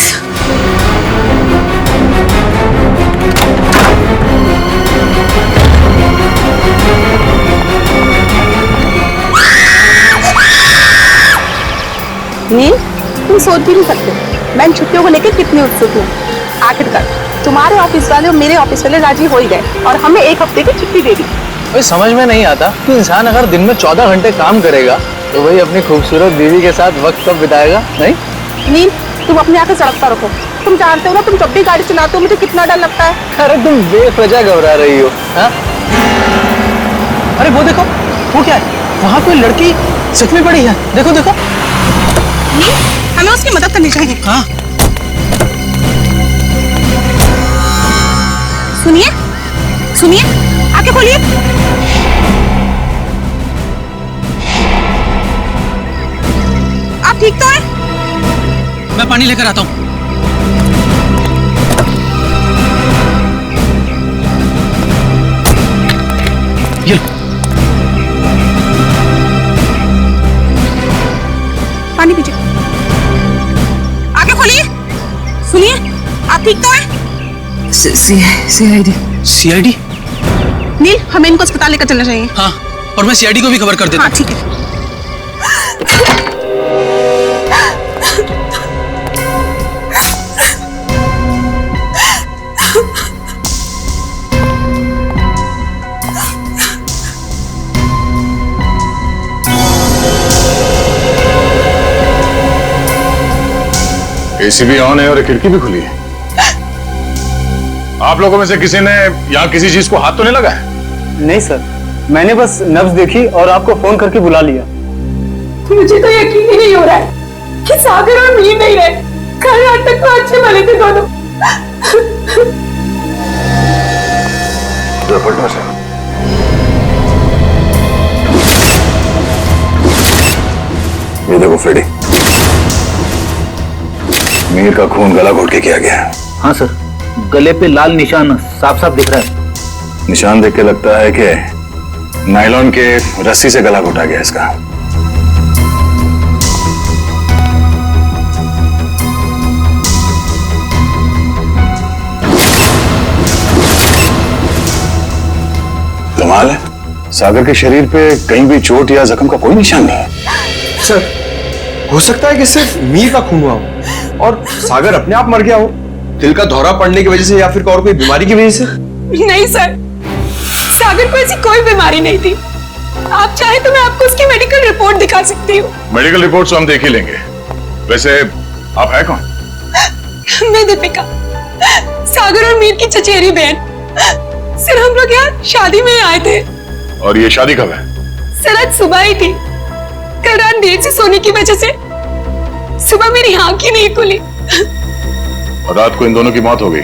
नील, तुम सोच भी नहीं सकते मैं इन छुट्टियों को लेकर कितनी उत्सुक हूँ। आखिरकार तुम्हारे ऑफिस वाले और मेरे ऑफिस वाले राजी हो ही गए और हमें एक हफ्ते की छुट्टी दे दी। समझ में नहीं आता कि इंसान अगर दिन में 14 घंटे काम करेगा तो वही अपनी खूबसूरत बीवी के साथ वक्त कब बिताएगा? नहीं नील, तुम अपने आके सड़कता रखो। तुम जानते हो ना, तुम जब भी गाड़ी चलाते हो मुझे कितना डर लगता है। अरे तुम बेवजह घबरा रही हो। हाँ? अरे वो देखो, वो क्या है? वहाँ कोई लड़की सच में पड़ी है। देखो देखो। नील, हमें उसकी मदद करनी चाहिए। हाँ। सुनिए, सुनिए, आके खोलिए। आप ठीक तो हैं? मैं पानी लेकर आता हूँ। पानी पीजिए। आगे खोलिए। सुनिए, आप ठीक तो हैं? सीआईडी। सीआईडी? नील, हमें इनको अस्पताल लेकर चलना चाहिए। हाँ, और मैं सीआईडी को भी खबर कर देता हूँ। हाँ ठीक है। एसी भी ऑन है और खिड़की भी खुली है। आप लोगों में से किसी ने यहाँ किसी चीज को हाथ तो नहीं लगाया? नहीं सर, मैंने बस नब्ज देखी और आपको फोन करके बुला लिया। मुझे तो यकीन ही नहीं हो रहा है कि सागर और मीर नहीं रहे। कल रात तक तो अच्छे भले थे दोनों। पलटो से। ये देखो फ्रेडी, मीर का खून गला घोट के किया गया है। हाँ सर, गले पे लाल निशान साफ साफ दिख रहा है। निशान देख के लगता है कि नायलॉन के रस्सी से गला घोटा गया इसका। कमाल है, सागर के शरीर पे कहीं भी चोट या जख्म का कोई निशान नहीं है। सर, हो सकता है कि सिर्फ मीर का खून हुआ हो और सागर अपने आप मर गया हो, दिल का दौरा पड़ने की वजह से या फिर और कोई बीमारी की वजह से। नहीं सर, सागर को ऐसी कोई बीमारी नहीं थी। आप चाहे तो मैं आपको उसकी मेडिकल रिपोर्ट दिखा सकती हूँ। मेडिकल रिपोर्ट तो हम देख ही लेंगे। वैसे आप है कौन? मैं दीपिका, सागर और मीर की चचेरी बहन। सर, हम लोग यहाँ शादी में आए थे। और ये शादी कब है? सर, आज सुबह ही थी। कल रात देर से सोने की वजह से सुबह मेरी आंख ही नहीं खुली। और रात को इन दोनों की मौत हो गई।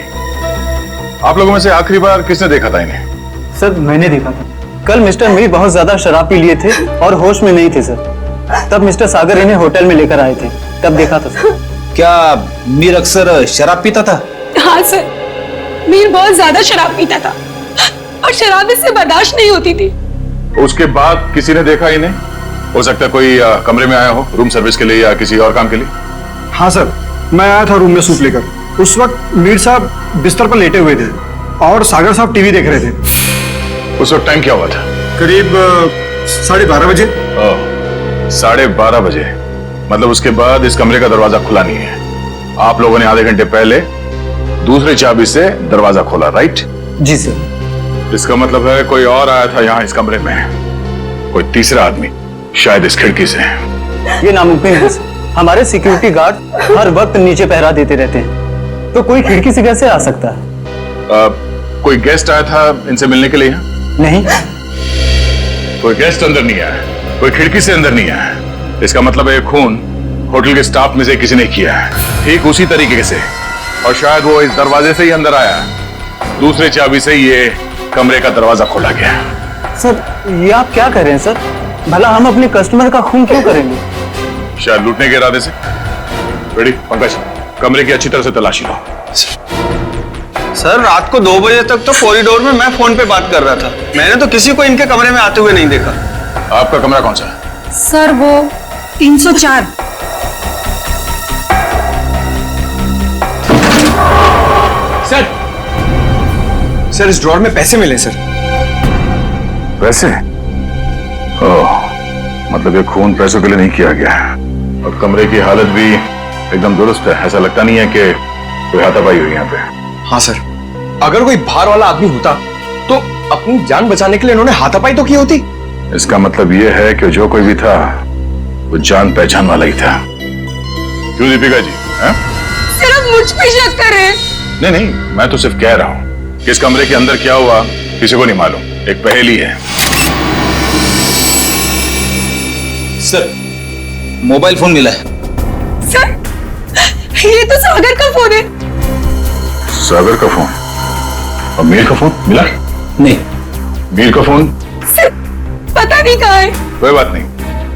आप लोगों में से आखिरी बार किसने देखा था इन्हें? सर, मैंने देखा था। कल मिस्टर मीर बहुत ज्यादा शराब पी लिए थे और होश में नहीं थे सर। तब मिस्टर सागर इन्हें होटल में लेकर आए थे, तब देखा था सर। क्या मीर अक्सर शराब पीता था? हाँ सर, मीर बहुत ज्यादा शराब पीता था और शराब इससे बर्दाश्त नहीं होती थी। उसके बाद किसी ने देखा इन्हें? हो सकता है कोई कमरे में आया हो रूम सर्विस के लिए या किसी और काम के लिए। हाँ सर, मैं आया था रूम में सूप लेकर। उस वक्त मीर साहब बिस्तर पर लेटे हुए थे और सागर साहब टीवी देख रहे थे। उस वक्त टाइम क्या हुआ था? करीब 12:30 बजे। 12:30 बजे, मतलब उसके बाद इस कमरे का दरवाजा खुला नहीं है। आप लोगों ने आधे घंटे पहले दूसरी चाबी से दरवाजा खोला, राइट? जी सर। इसका मतलब है कोई और आया था यहाँ इस कमरे में, कोई तीसरा आदमी, शायद इस खिड़की से। ये नामुमकिन है सर। हमारे सिक्योरिटी गार्ड हर वक्त नीचे पहरा देते रहते हैं, तो कोई खिड़की से कैसे आ सकता है? कोई गेस्ट आया था इनसे मिलने के लिए यहाँ? नहीं, कोई गेस्ट अंदर नहीं आया, कोई खिड़की से अंदर नहीं आया। इसका मतलब है खून होटल के स्टाफ में से किसी ने किया है, ठीक उसी तरीके से। और शायद वो इस दरवाजे से ही अंदर आया, दूसरे चाबी से ये कमरे का दरवाजा खोला गया। सर, ये आप क्या कर रहे हैं सर? भला हम अपने कस्टमर का खून क्यों करेंगे? शायद लूटने के इरादे से। रेडी पंकज, कमरे की अच्छी तरह से तलाशी लो। सर, रात को 2 बजे तक तो कॉरिडोर में मैं फोन पे बात कर रहा था। मैंने तो किसी को इनके कमरे में आते हुए नहीं देखा। आपका कमरा कौन सा है? सर, वो 304। सर, इस ड्रॉर में पैसे मिले सर। पैसे? ओह, मतलब ये खून पैसों के लिए नहीं किया गया। और कमरे की हालत भी एकदम दुरुस्त है, ऐसा लगता नहीं है कि कोई हाथापाई हुई यहाँ पे। हाँ सर, अगर कोई बाहर वाला आदमी होता तो अपनी जान बचाने के लिए इन्होंने हाथापाई तो की होती। इसका मतलब ये है कि जो कोई भी था वो जान पहचान वाला ही था। क्यों दीपिका जी? सिर्फ मुझ पे शक कर रहे हैं। नहीं नहीं, मैं तो सिर्फ कह रहा हूँ कि इस कमरे के अंदर क्या हुआ किसी को नहीं मालूम, एक पहेली है। सर, मोबाइल फोन मिला है। सर, ये तो सागर का फोन है। सागर का फोन? और मीर का फोन मिला? नहीं। मीर का फोन? सर, पता नहीं कहाँ है। कोई बात नहीं,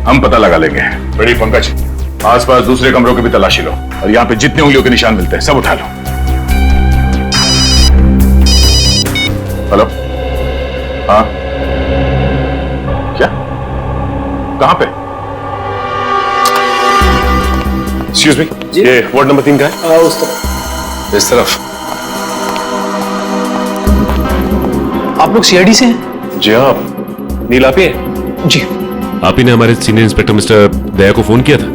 हम पता लगा लेंगे। बड़ी पंकज, आसपास दूसरे कमरों की भी तलाशी लो और यहाँ पे जितने उंगलियों के निशान मिलते हैं सब उठा लो। हेलो? हाँ, क्या? कहाँ पे? एक्सक्यूज मी, ये वार्ड नंबर 3 का है? उस तरफ। इस तरफ? आप लोग सीआईडी से हैं? जी हाँ, नील आप ही हैं? जी आप ही ने हमारे सीनियर इंस्पेक्टर मिस्टर दया को फोन किया था।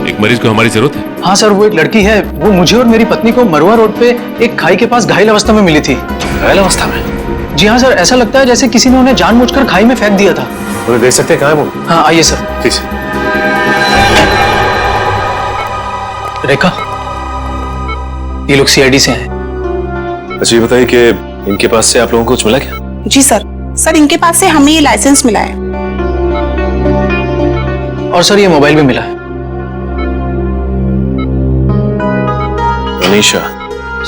एक मरीज को हमारी जरूरत है। हाँ सर, वो एक लड़की है, वो मुझे और मेरी पत्नी को मरुआ रोड पे एक खाई के पास घायल अवस्था में मिली थी। घायल अवस्था में? जी हाँ सर, ऐसा लगता है जैसे किसी ने उन्हें जानबूझकर खाई में फेंक दिया था। उन्हें देख सकते हैं कहाँ है वो? हाँ आइए सर। ठीक है। रेखा, ये लोग सीआईडी से हैं। अच्छा ये बताइए कि इनके पास से आप लोगों को कुछ मिला क्या? जी सर इनके पास से हमें ये लाइसेंस मिला है और सर ये मोबाइल भी मिला है। अनीशा?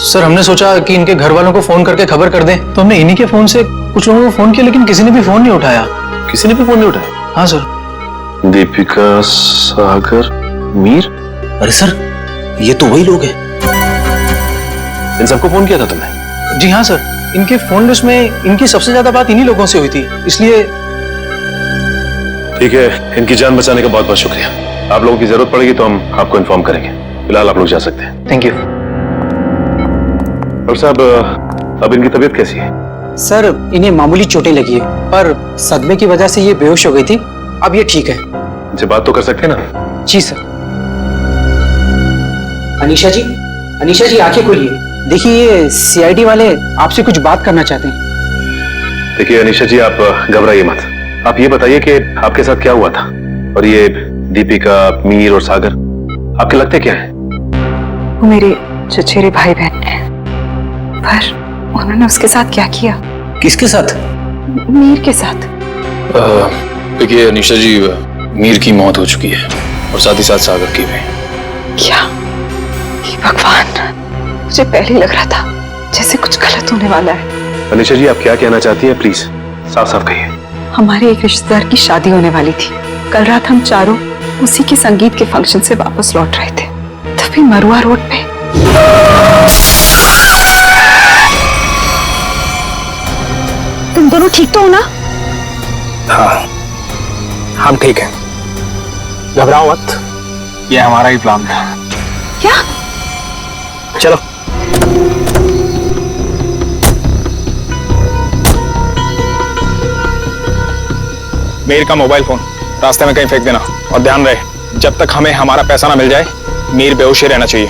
सर हमने सोचा कि इनके घर वालों को फोन करके खबर कर दें, तो हमने इन्हीं के फोन से कुछ लोगों को फोन किया, लेकिन किसी ने भी फोन नहीं उठाया। किसी ने भी फोन नहीं उठाया? हाँ सर। दीपिका, सागर, मीर? अरे सर ये तो वही लोग हैं। इन सबको फोन किया था तुमने? जी हाँ सर, इनके फोन लिस्ट में इनकी सबसे ज्यादा बात इन्हीं लोगों से हुई थी, इसलिए। ठीक है, इनकी जान बचाने का बहुत बहुत शुक्रिया। आप लोगों की जरूरत पड़ेगी तो हम आपको इन्फॉर्म करेंगे। फिलहाल आप लोग जा सकते हैं। Thank you. और साहब, अब इनकी तबीयत कैसी है? सर इन्हें मामूली चोटें लगी है, पर सदमे की वजह से ये बेहोश हो गई थी। अब ये ठीक है। इनसे बात तो कर सकते हैं ना? जी सर। अनीशा जी आंखें खोलिए। देखिए ये सीआईडी वाले आपसे कुछ बात करना चाहते हैं। देखिए अनीशा जी, आप घबराइए मत। आप ये बताइए कि आपके साथ क्या हुआ था, और ये दीपिका, मीर और सागर आपके लगते क्या हैं? वो मेरे चचेरे भाई बहन हैं, पर उन्होंने उसके साथ क्या किया? किसके साथ? मीर के साथ। देखिए अनीशा जी, मीर की मौत हो चुकी है और साथ ही साथ सागर की भी। क्या? हे भगवान, मुझे पहले ही लग रहा था जैसे कुछ गलत होने वाला है। अनीशा जी, आप क्या कहना चाहती हैं? प्लीज साफ साफ कहिए। हमारे एक रिश्तेदार की शादी होने वाली थी। कल रात हम चारों उसी के संगीत के फंक्शन से वापस लौट रहे थे, तभी मरुआ रोड पे तुम दोनों ठीक तो हो ना? हाँ हम ठीक हैं, घबराओ मत, ये हमारा ही प्लान था। क्या? चलो। मीर का मोबाइल फोन रास्ते में कहीं फेंक देना, और ध्यान रहे जब तक हमें हमारा पैसा ना मिल जाए मीर बेहोश ही रहना चाहिए।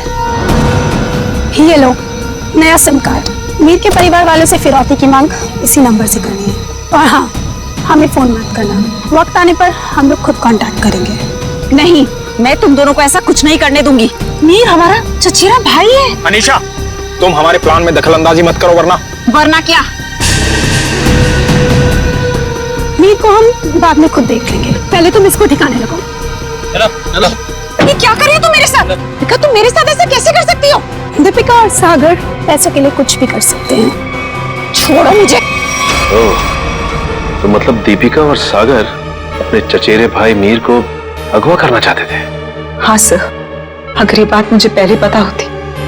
ये लो नया सिम कार्ड। मीर के परिवार वालों से फिरौती की मांग इसी नंबर से करनी है, और हाँ हमें फोन मत करना। वक्त आने पर हम लोग खुद कांटेक्ट करेंगे। नहीं, मैं तुम दोनों को ऐसा कुछ नहीं करने दूंगी। मीर हमारा चचेरा भाई है। अनीशा, तुम हमारे प्लान में दखलंदाजी मत करो, वरना क्या? मीर को हम बाद में खुद देख लेंगे, पहले तुम इसको ठिकाने लगाओ। चलो। ये क्या कर रही हो तुम मेरे साथ? दीपिका, तुम मेरे साथ ऐसा कैसे कर सकती हो? दीपिका और सागर पैसों के लिए कुछ भी कर सकते हैं, छोड़ो मुझे। तो मतलब दीपिका और सागर अपने चचेरे भाई मीर को अगवा करना चाहते थे? हाँ सर, अगर ये बात मुझे पहले पता होती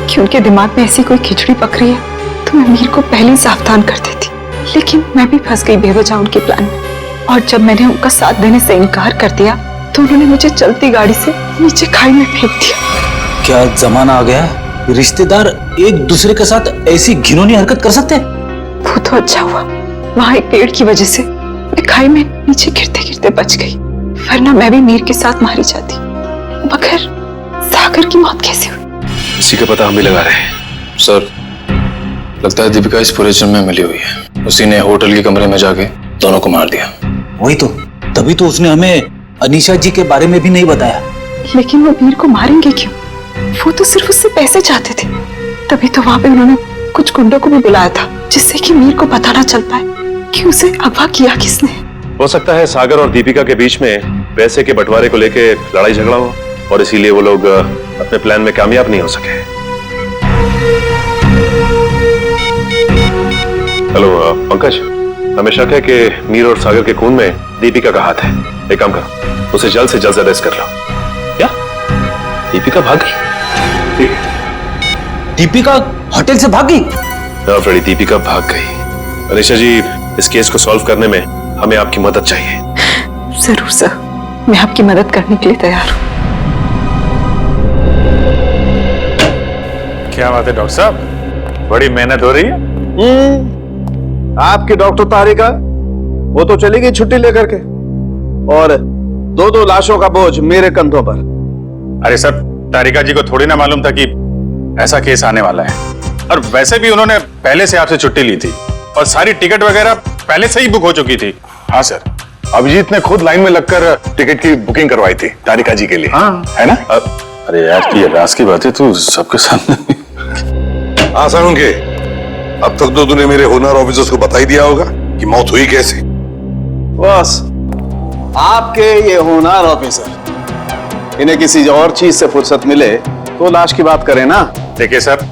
कि उनके दिमाग में ऐसी कोई खिचड़ी पक रही है तो मैं मीर को पहले ही सावधान कर देती, लेकिन मैं भी फंस गई बेवजह उनके प्लान में। और जब मैंने उनका साथ देने से इनकार कर दिया तो उन्होंने मुझे चलती गाड़ी से नीचे खाई में फेंक दिया। क्या जमाना आ गया है, रिश्तेदार एक दूसरे के साथ ऐसी घिनौनी हरकत कर सकते हैं? वो तो अच्छा हुआ वहां एक पेड़ की वजह से मैं खाई में नीचे गिरते गिरते बच गई, वरना मैं भी मीर के साथ मारी जाती। मगर सागर की मौत कैसे हुई? इसी का पता हम भी लगा रहे हैं। सर, लगता है दीपिका इस पूरे जिम में मिली हुई है। उसी ने होटल के कमरे में जाके दोनों को मार दिया। वही तो, तभी तो उसने हमें अनीशा जी के बारे में भी नहीं बताया। लेकिन वो मीर को मारेंगे क्यों? वो तो सिर्फ उससे पैसे चाहते थे। तभी तो वहां पे उन्होंने कुछ गुंडों को भी बुलाया था, जिससे कि मीर को पता ना चल पाए कि उसे अगवा किया किसने। हो सकता है सागर और दीपिका के बीच में पैसे के बंटवारे को लेकर लड़ाई झगड़ा हो, और इसीलिए वो लोग अपने प्लान में कामयाब नहीं हो सके। हेलो पंकज, हमें शक है कि मीर और सागर के खून में दीपिका का हाथ है। एक काम करो, उसे जल्द से जल्द अरेस्ट कर लो। क्या दीपिका भाग गई? दीपिका होटल से भाग गई? हाँ फ्रेडी, दीपिका भाग गई। अनीशा जी, इस केस को सॉल्व करने में हमें आपकी मदद चाहिए। जरूर सर, मैं आपकी मदद करने के लिए तैयार हूँ। क्या बात है डॉक्टर साहब, बड़ी मेहनत हो रही है। आपकी डॉक्टर तारिका, वो तो चली गई छुट्टी लेकर के, और दो दो लाशों का बोझ मेरे कंधों पर। अरे सर, तारिका जी को थोड़ी ना मालूम था कि ऐसा केस आने वाला है, और वैसे भी उन्होंने पहले से आपसे छुट्टी ली थी और सारी टिकट वगैरह पहले से ही बुक हो चुकी थी। हाँ सर, अभिजीत ने खुद लाइन में लगकर टिकट की बुकिंग करवाई थी तारिका जी के लिए। हाँ है ना? अरे यार, ये राज की बात है तो सबके सामने। हाँ साळुंखे, अब तक तो तूने मेरे होनर ऑफिसर्स को बता ही दिया होगा कि मौत हुई कैसे। बस आपके ये होनहार ऑफिसर, इन्हें किसी और चीज से फुर्सत मिले तो लाश की बात करें ना। देखिए सर,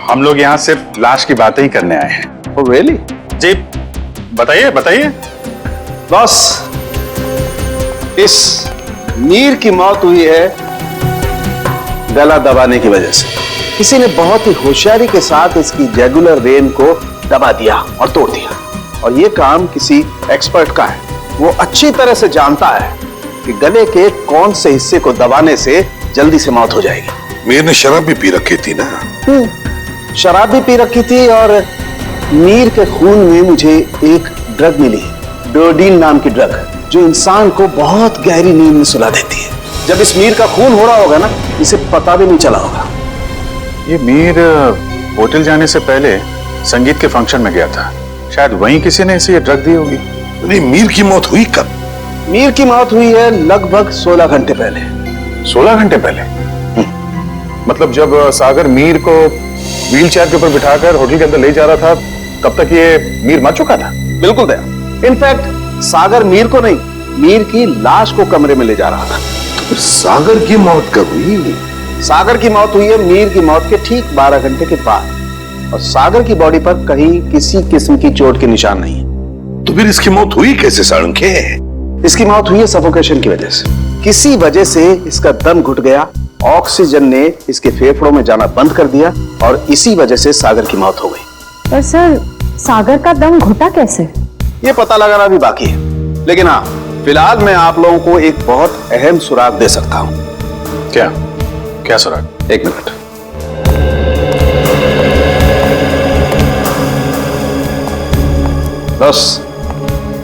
हम लोग यहाँ सिर्फ लाश की बातें ही करने आए हैं। Oh really? जी बताइए बताइए। बस इस मीर की मौत हुई है गला दबाने की वजह से। किसी ने बहुत ही होशियारी के साथ इसकी जैगुलर वेन को दबा दिया और तोड़ दिया, और ये काम किसी एक्सपर्ट का है। वो अच्छी तरह से जानता है कि गले के कौन से हिस्से को दबाने से जल्दी से मौत हो जाएगी। मीर ने शराब भी पी रखी थी ना? शराब भी पी रखी थी, और मीर के खून में मुझे एक ड्रग मिली, डोडीन नाम की ड्रग, जो इंसान को बहुत गहरी नींद में सुला देती है। जब इस मीर का खून हो रहा होगा ना, इसे पता भी नहीं चला होगा। ये मीर होटल जाने से पहले संगीत के फंक्शन में गया था, शायद वहीं किसी ने इसे ये ड्रग दी होगी। नहीं, मीर की मौत हुई कब? मीर की मौत हुई है लगभग 16 घंटे पहले। 16 घंटे पहले? मतलब जब सागर मीर को व्हीलचेयर के ऊपर बिठाकर होटल के अंदर ले जा रहा था, तब तक ये मीर मर चुका था? बिल्कुल दया। इनफैक्ट सागर मीर को नहीं, मीर की लाश को कमरे में ले जा रहा था। तो फिर सागर की मौत कब हुई? सागर की मौत हुई है मीर की मौत के ठीक 12 घंटे के बाद, और सागर की बॉडी पर कहीं किसी किस्म की चोट के निशान नहीं है। तो फिर इसकी मौत हुई कैसे साळुंखे? इसकी मौत हुई है सफोकेशन की वजह से। किसी वजह से इसका दम घुट गया, ऑक्सीजन ने इसके फेफड़ों में जाना बंद कर दिया, और इसी वजह से सागर की मौत हो गई। पर सर, सागर का दम घुटा कैसे? ये पता लगाना भी बाकी है, लेकिन हाँ, फिलहाल मैं आप लोगों को एक बहुत अहम सुराग दे सकता हूं। क्या क्या सुराग? एक मिनट। बस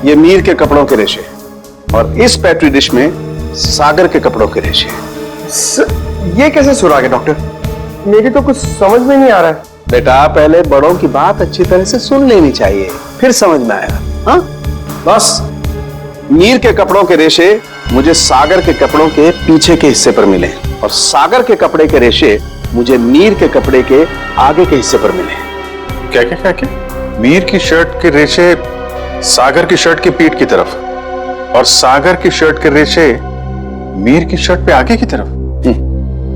ये मीर के कपड़ों के रेशे, और इस पेट्री डिश में सागर के कपड़ों के रेशे। ये कैसे सुराग है डॉक्टर? मेरी तो कुछ समझ में नहीं आ रहा है। बेटा, पहले बड़ों की बात अच्छी तरह से सुन लेनी चाहिए, फिर समझ में आएगा। हाँ, बस मीर के कपड़ों के रेशे मुझे सागर के कपड़ों के पीछे के हिस्से पर मिले, और सागर के कपड़े के रेशे मुझे मीर के कपड़े के आगे के हिस्से पर मिले। क्या क्या क्या क्या? मीर की शर्ट के रेशे सागर की शर्ट की पीठ की तरफ, और सागर की शर्ट के रेशे मीर की शर्ट पे आगे की तरफ।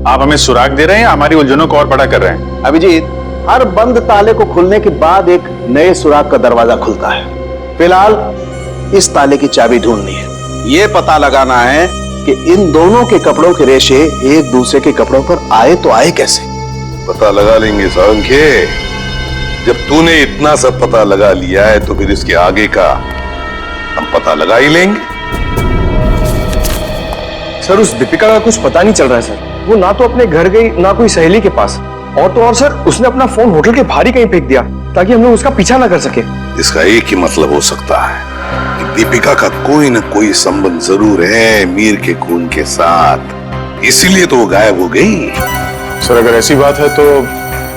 आप हमें सुराग दे रहे हैं, हमारी उलझनों को और बड़ा कर रहे हैं। अभिजीत, हर बंद ताले को खुलने के बाद एक नए सुराग का दरवाजा खुलता है। फिलहाल इस ताले की चाबी ढूंढनी है। ये पता लगाना है कि इन दोनों के कपड़ों के रेशे एक दूसरे के कपड़ों पर आए तो आए कैसे। पता लगा लेंगे साळुंखे। जब तूने इतना सब पता लगा लिया है तो फिर इसके आगे का हम पता लगा ही लेंगे। सर, उस दीपिका का कुछ पता नहीं चल रहा है सर। वो ना तो अपने घर गई, ना कोई सहेली के पास, और तो और सर, उसने अपना फोन होटल के बाहर ही कहीं फेंक दिया ताकि हम लोग उसका पीछा ना कर सके। इसका एक ही मतलब हो सकता है कि दीपिका का कोई ना कोई संबंध जरूर है मीर के खून के साथ, इसीलिए तो वो गायब हो गई। सर, अगर ऐसी बात है तो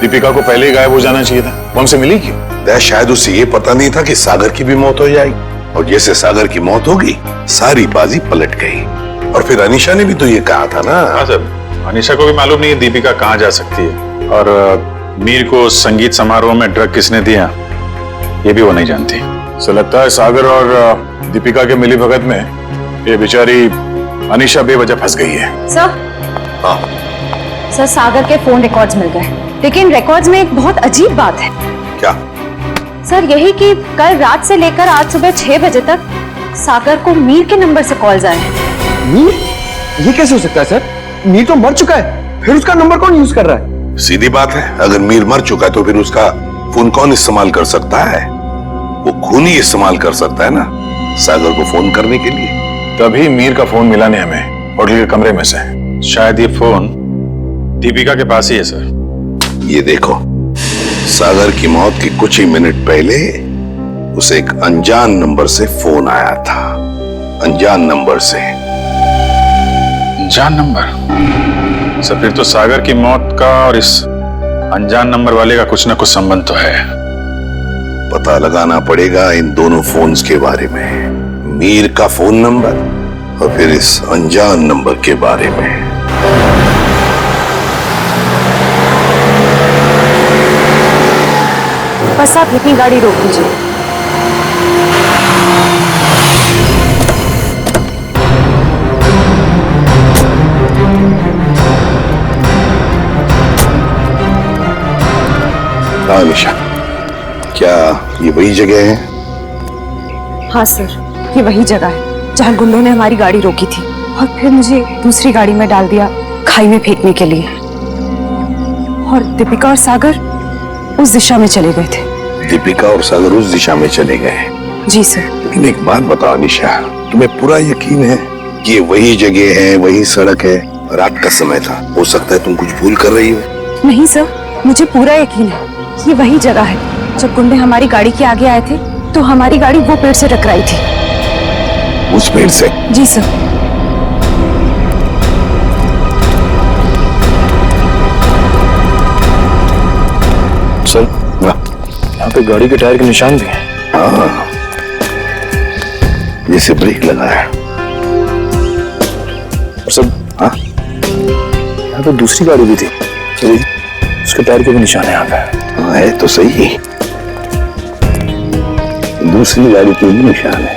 दीपिका को पहले ही गायब हो जाना चाहिए था। वो हमसे मिली क्यों? शायद उसे ये पता नहीं था कि सागर की भी मौत हो जाएगी, और जैसे सागर की मौत होगी सारी बाजी पलट गई। और फिर अनीशा ने भी तो ये कहा था ना। हाँ सर, अनीशा को भी मालूम नहीं है दीपिका कहाँ जा सकती है, और मीर को संगीत समारोह में ड्रग किसने दिया ये भी वो नहीं जानती। सो लगता है सागर और दीपिका के मिली भगत में ये बेचारी अनीशा बेवजह फंस गई है। सर, हाँ सर, सागर के फोन रिकॉर्ड्स मिल गए, लेकिन रिकॉर्ड्स में एक बहुत अजीब बात है। क्या? सर, यही कि कल रात से लेकर आज सुबह 6 बजे तक सागर को मीर के नंबर से कॉल्स आए हैं। मीर? ये कैसे हो सकता है सर? मीर तो मर चुका है, फिर उसका नंबर कौन यूज कर रहा है? सीधी बात है, अगर मीर मर चुका है तो फिर उसका फोन कौन इस्तेमाल कर सकता है? वो खून ही इस्तेमाल कर सकता है ना सागर को फोन करने के लिए। तभी मीर का फोन मिला नहीं हमें होटल के कमरे में से। शायद ये फोन दीपिका के पास ही है सर। ये देखो, सागर की मौत के कुछ ही मिनट पहले उसे एक अनजान नंबर से फोन आया था। अनजान नंबर से। अनजान नंबर? सर फिर तो सागर की मौत का और इस अनजान नंबर वाले का कुछ ना कुछ संबंध तो है। पता लगाना पड़ेगा इन दोनों फोन्स के बारे में, मीर का फोन नंबर और फिर इस अनजान नंबर के बारे में। बस आप अपनी गाड़ी रोक दीजिए। हाँ निशा, क्या ये वही जगह है? हाँ सर, ये वही जगह है जहाँ गुंडों ने हमारी गाड़ी रोकी थी और फिर मुझे दूसरी गाड़ी में डाल दिया खाई में फेंकने के लिए। और दीपिका और सागर उस दिशा में चले गए थे। दीपिका और सागर उस दिशा में चले गए? जी सर। लेकिन एक बात बताओ निशा, तुम्हें पूरा यकीन है कि ये वही जगह है, वही सड़क है? रात का समय था, हो सकता है तुम कुछ भूल कर रही हो। नहीं सर, मुझे पूरा यकीन है ये वही जगह है। जब गुंडे हमारी गाड़ी के आगे आए थे तो हमारी गाड़ी वो पेड़ से टकराई थी। उस पेड़ से? जी सर। सर, यहाँ पे गाड़ी के टायर के निशान भी हैं। हाँ, जैसे ब्रेक लगा है। और सब हाँ, यहाँ पे दूसरी गाड़ी भी थी, उसके टायर के भी निशान है यहाँ पे। हाँ है तो सही, दूसरी गाड़ी के भी निशान है।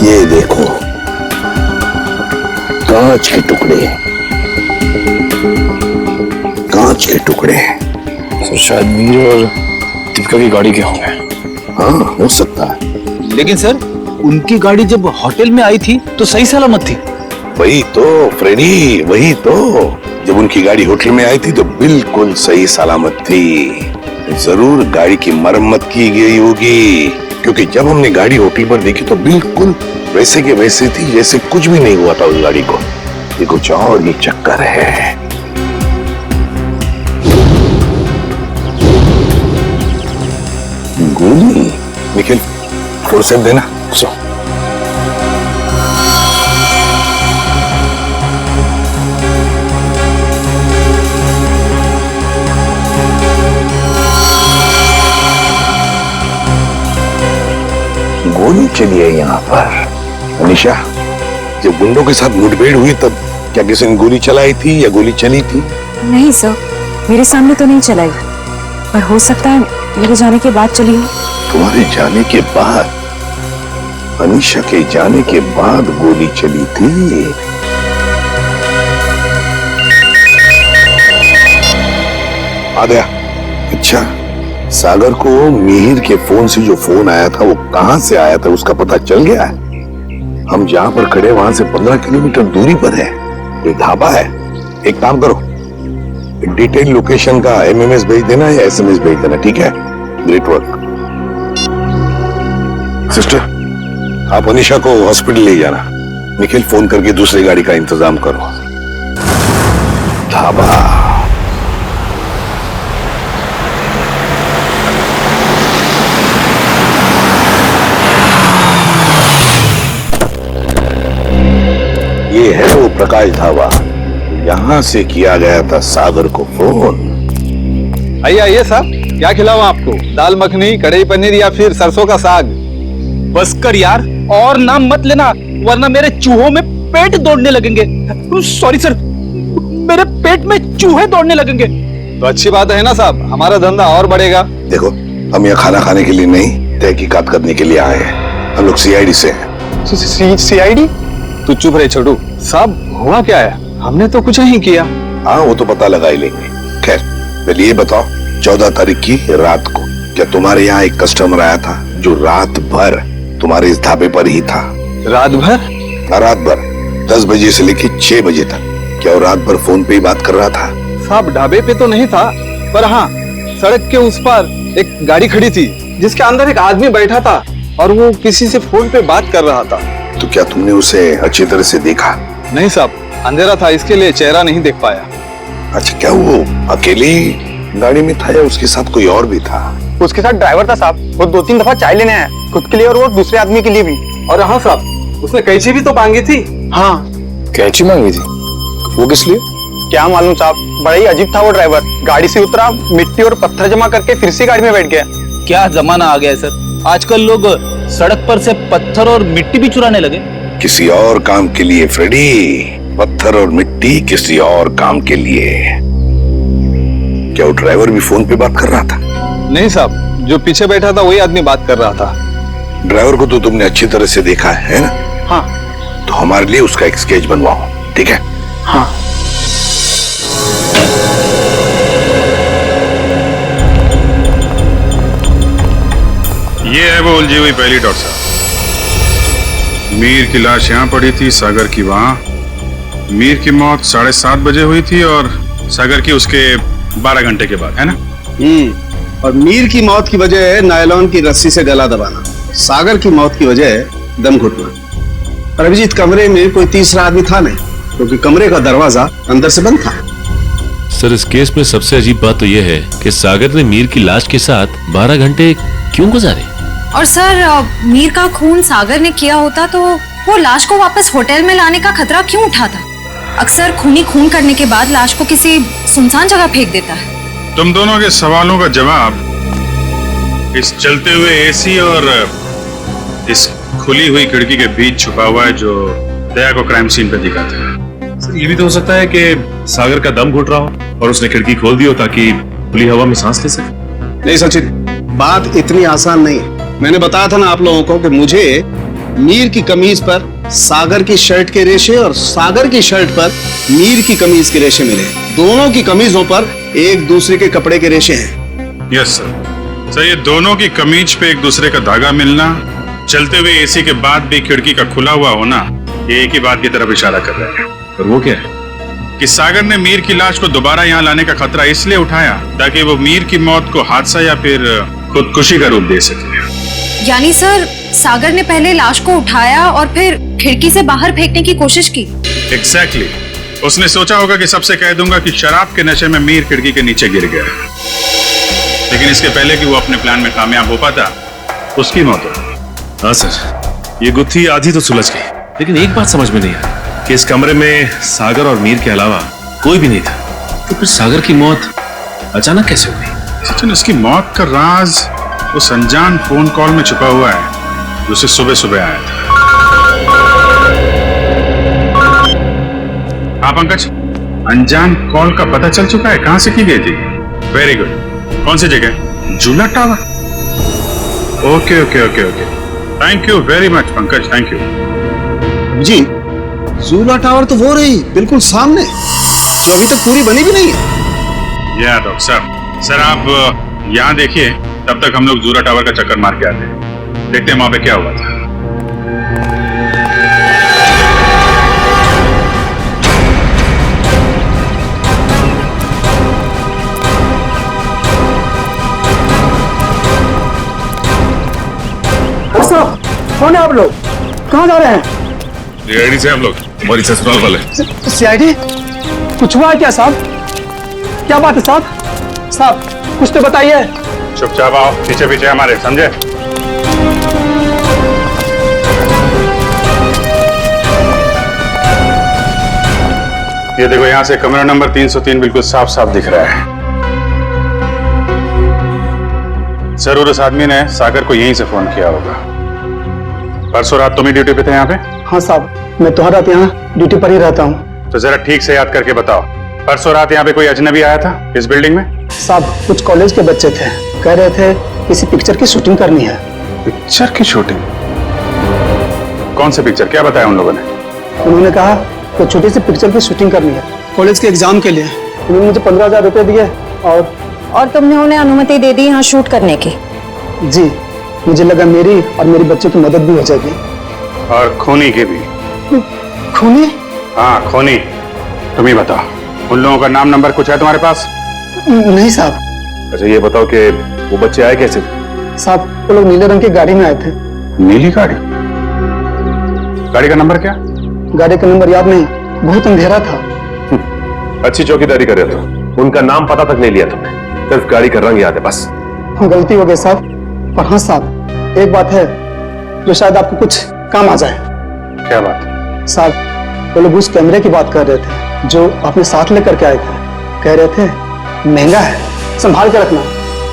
ये देखो, कांच के टुकड़े, कांच के टुकड़े। सर शायद मीर और दीपिका की गाड़ी के होंगे। हाँ हो सकता है। लेकिन सर, उनकी गाड़ी जब होटल में आई थी तो सही सलामत थी। वही तो फ्रेडी, वही तो। जब उनकी गाड़ी होटल में आई थी तो बिल्कुल सही सलामत थी। जरूर गाड़ी की मरम्मत की गई होगी, क्योंकि जब हमने गाड़ी होटल पर देखी तो बिल्कुल वैसे के वैसे थी जैसे कुछ भी नहीं हुआ था उस गाड़ी को। ये कुछ और ही चक्कर है। गोली? निखिल, फोर्सेप देना। सो गोली चली है यहाँ पर। अनिशा, जब गुंडों के साथ मुठभेड़ हुई तब क्या किसी ने गोली चलाई थी या गोली चली थी? नहीं सर, मेरे सामने तो नहीं चलाई, पर हो सकता है मेरे जाने के बाद चली हो। तुम्हारे जाने के बाद? अनिशा के जाने के बाद गोली चली थी? आ गया। अच्छा, सागर को मिहिर के फोन से जो फोन आया था वो कहां से आया था उसका पता चल गया है? हम जहां पर खड़े वहां से 15 किलोमीटर दूरी पर है, कोई ढाबा है। एक काम करो, डिटेल लोकेशन का एमएमएस भेज देना या एसएमएस भेज देना, ठीक है? Great work. सिस्टर, आप अनिशा को हॉस्पिटल ले जाना। निखिल, फोन करके दूसरी गाड़ी का इंतजाम करो। ढाबा। ये है वो प्रकाश ढाबा, यहां से किया गया था सागर को फोन। आइए आइए साहब, क्या खिलाऊं आपको? दाल मखनी, कढ़ाई पनीर या फिर सरसों का साग? बस कर यार, और नाम मत लेना वरना मेरे चूहों में पेट दौड़ने लगेंगे। सॉरी सर, मेरे पेट में चूहे दौड़ने लगेंगे। तो अच्छी बात है ना साहब, हमारा धंधा और बढ़ेगा। देखो, हम यहाँ खाना खाने के लिए नहीं, तहकीकात करने के लिए आए हैं। हम लोग सीआईडी से हैं। सीआईडी? तू चुप रहे छोटू। साहब, हुआ क्या है? हमने तो कुछ नहीं किया। हाँ, वो तो पता लगा ही लेंगे। खैर, पहले ये बताओ, 14 तारीख की रात को क्या तुम्हारे यहाँ एक कस्टमर आया था जो रात भर तुम्हारे इस ढाबे पर ही था? रात भर? हाँ, रात भर 10 बजे से लेकर 6 बजे तक। क्या वो रात भर फोन पे ही बात कर रहा था? साहब, ढाबे पे तो नहीं था, पर हाँ, सड़क के उस पार एक गाड़ी खड़ी थी जिसके अंदर एक आदमी बैठा था और वो किसी से फोन पे बात कर रहा था। तो क्या तुमने उसे अच्छी तरह से देखा? नहीं साहब, अंधेरा था इसके लिए चेहरा नहीं देख पाया। अच्छा, क्या वो अकेली गाड़ी में था या उसके साथ कोई और भी था? उसके साथ ड्राइवर था साहब, वो 2-3 दफा चाय लेने आया, खुद के लिए और वो दूसरे आदमी के लिए भी। और हाँ साहब, उसने कैंची भी तो मांगी थी। हाँ, कैंची मांगी थी? वो किस लिए? क्या मालूम साहब, बड़ा ही अजीब था वो ड्राइवर। गाड़ी से उतरा, मिट्टी और पत्थर जमा करके फिर से गाड़ी में बैठ गया। क्या जमाना आ गया है सर, आजकल लोग सड़क पर से पत्थर और मिट्टी भी चुराने लगे। किसी और काम के लिए फ्रेडी, पत्थर और मिट्टी किसी और काम के लिए। क्या वो ड्राइवर भी फोन पे बात कर रहा था? नहीं साहब, जो पीछे बैठा था वही आदमी बात कर रहा था। ड्राइवर को तो तुमने अच्छी तरह से देखा है ना? हाँ। तो हमारे लिए उसका एक स्केच बनवाओ, ठीक है? हाँ। ये है वो उलझी हुई पहली, डॉक्टर साहब। मीर की लाश यहाँ पड़ी थी, सागर की वहाँ। मीर की मौत 7:30 बजे हुई थी और सागर की उसके 12 घंटे के बाद, है ना? और मीर की मौत की वजह है नायलॉन की रस्सी से गला दबाना, सागर की मौत की वजह है दम घुटना। और अभिजीत, कमरे में कोई तीसरा आदमी था नहीं, क्योंकि कमरे का दरवाजा अंदर से बंद था। सर, इस केस में सबसे अजीब बात तो यह है कि सागर ने मीर की लाश के साथ 12 घंटे क्यों गुजारे? और सर, मीर का खून सागर ने किया होता तो वो लाश को वापस होटल में लाने का खतरा क्यों उठाता? अक्सर खूनी खून करने के बाद लाश को किसी सुनसान जगह फेंक देता है। तुम दोनों के सवालों का जवाब इस चलते हुए एसी और इस खुली हुई खिड़की के बीच छुपा हुआ है, जो दया को क्राइम सीन पे दिखाता है। सर, ये भी तो हो सकता है कि सागर का दम घुट रहा हो और उसने खिड़की खोल दी हो ताकि खुली हवा में सांस ले सके। नहीं सचिन, बात इतनी आसान नहीं है। मैंने बताया था ना आप लोगों को कि मुझे मीर की कमीज पर सागर की शर्ट के रेशे और सागर की शर्ट पर मीर की कमीज के रेशे मिले। दोनों की कमीजों पर एक दूसरे के कपड़े के रेशे हैं। Yes sir. सर, ये दोनों की कमीज पे एक दूसरे का धागा मिलना, चलते हुए एसी के बाद भी खिड़की का खुला हुआ होना, ये एक ही बात की तरफ इशारा कर रहा है। और वो क्या है? कि सागर ने मीर की लाश को दोबारा यहाँ लाने का खतरा इसलिए उठाया ताकि वो मीर की मौत को हादसा या फिर खुदकुशी का रूप दे सके। यानी सर, सागर ने पहले लाश को उठाया और फिर खिड़की से बाहर फेंकने की कोशिश की। एग्जैक्टली। उसने सोचा होगा कि सबसे कह दूंगा कि शराब के नशे में मीर खिड़की के नीचे गिर गया, लेकिन इसके पहले कि वो अपने प्लान में कामयाब हो पाता, उसकी मौत हो। हाँ सर, ये गुत्थी आधी तो सुलझ गई, लेकिन एक बात समझ में नहीं आई कि इस कमरे में सागर और मीर के अलावा कोई भी नहीं था, तो फिर सागर की मौत अचानक कैसे हुई? सचिन, उसकी मौत का राज उस अनजान फोन कॉल में छुपा हुआ है जो उसे सुबह सुबह आया था। हाँ पंकज, अनजान कॉल का पता चल चुका है कहां से की गई थी? Very good. कौन सी जगह? झूला tower. Okay okay okay okay, thank you very much Pankaj, thank you. जी, झूला टावर तो वो रही बिल्कुल सामने, जो अभी तक पूरी बनी भी नहीं है। या डॉक्टर साहब, सर आप यहाँ देखिए, तब तक हम लोग जूरा टावर का चक्कर मार के आते हैं, देखते हैं वहां पे क्या हुआ था। कौन है आप लोग? कहाँ जा रहे हैं? सीआईडी से हम लोग, हमारी ससुराल वाले। सीआईडी? कुछ हुआ है क्या साहब? क्या बात है साहब? साहब कुछ तो बताइए। चुपचाप आओ, पीछे पीछे हमारे, समझे? ये देखो, यहां से कमरा नंबर 303 बिल्कुल साफ साफ दिख रहा है। जरूर उस आदमी ने सागर को यहीं से फोन किया होगा। परसों रात तुम ही ड्यूटी पे थे यहाँ पे? हाँ साहब, मैं तो हर रात यहाँ ड्यूटी पर ही रहता हूँ। तो जरा ठीक से याद करके बताओ, परसों रात यहाँ पे कोई अजनबी आया था इस बिल्डिंग में? साहब, कुछ कॉलेज के बच्चे थे, कह रहे थे किसी पिक्चर की शूटिंग करनी है। पिक्चर की शूटिंग? कौन सी पिक्चर, क्या बताया उन लोगों ने? उन्होंने कहा तो छोटी सी पिक्चर की शूटिंग करनी है कॉलेज के एग्जाम के लिए। उन्होंने मुझे 15,000 रुपए दिए और तुमने उन्हें अनुमति दे दी यहाँ शूट करने की? जी, मुझे लगा मेरी और मेरे बच्चों की मदद भी हो जाएगी। और खूनी की भी। खूनी? हाँ खूनी। तुम ही बताओ, उन लोगों का नाम नंबर कुछ है तुम्हारे पास? नहीं साहब। अच्छा ये बताओ कि वो बच्चे आए कैसे थे? साहब, वो लोग नीले रंग की गाड़ी में आए थे। नीली गाड़ी? गाड़ी का नंबर क्या? गाड़ी का नंबर याद नहीं, बहुत अंधेरा था। अच्छी चौकीदारी कर रहे हो। उनका नाम पता तक नहीं लिया तुमने, सिर्फ गाड़ी का रंग याद है बस। गलती हो गई साहब। और हाँ साहब, एक बात है जो शायद आपको कुछ काम आ जाए। क्या बात? साहब वो लोग उस कैमरे की बात कर रहे थे जो अपने साथ लेकर के आए थे। कह रहे थे महंगा है, संभाल के रखना,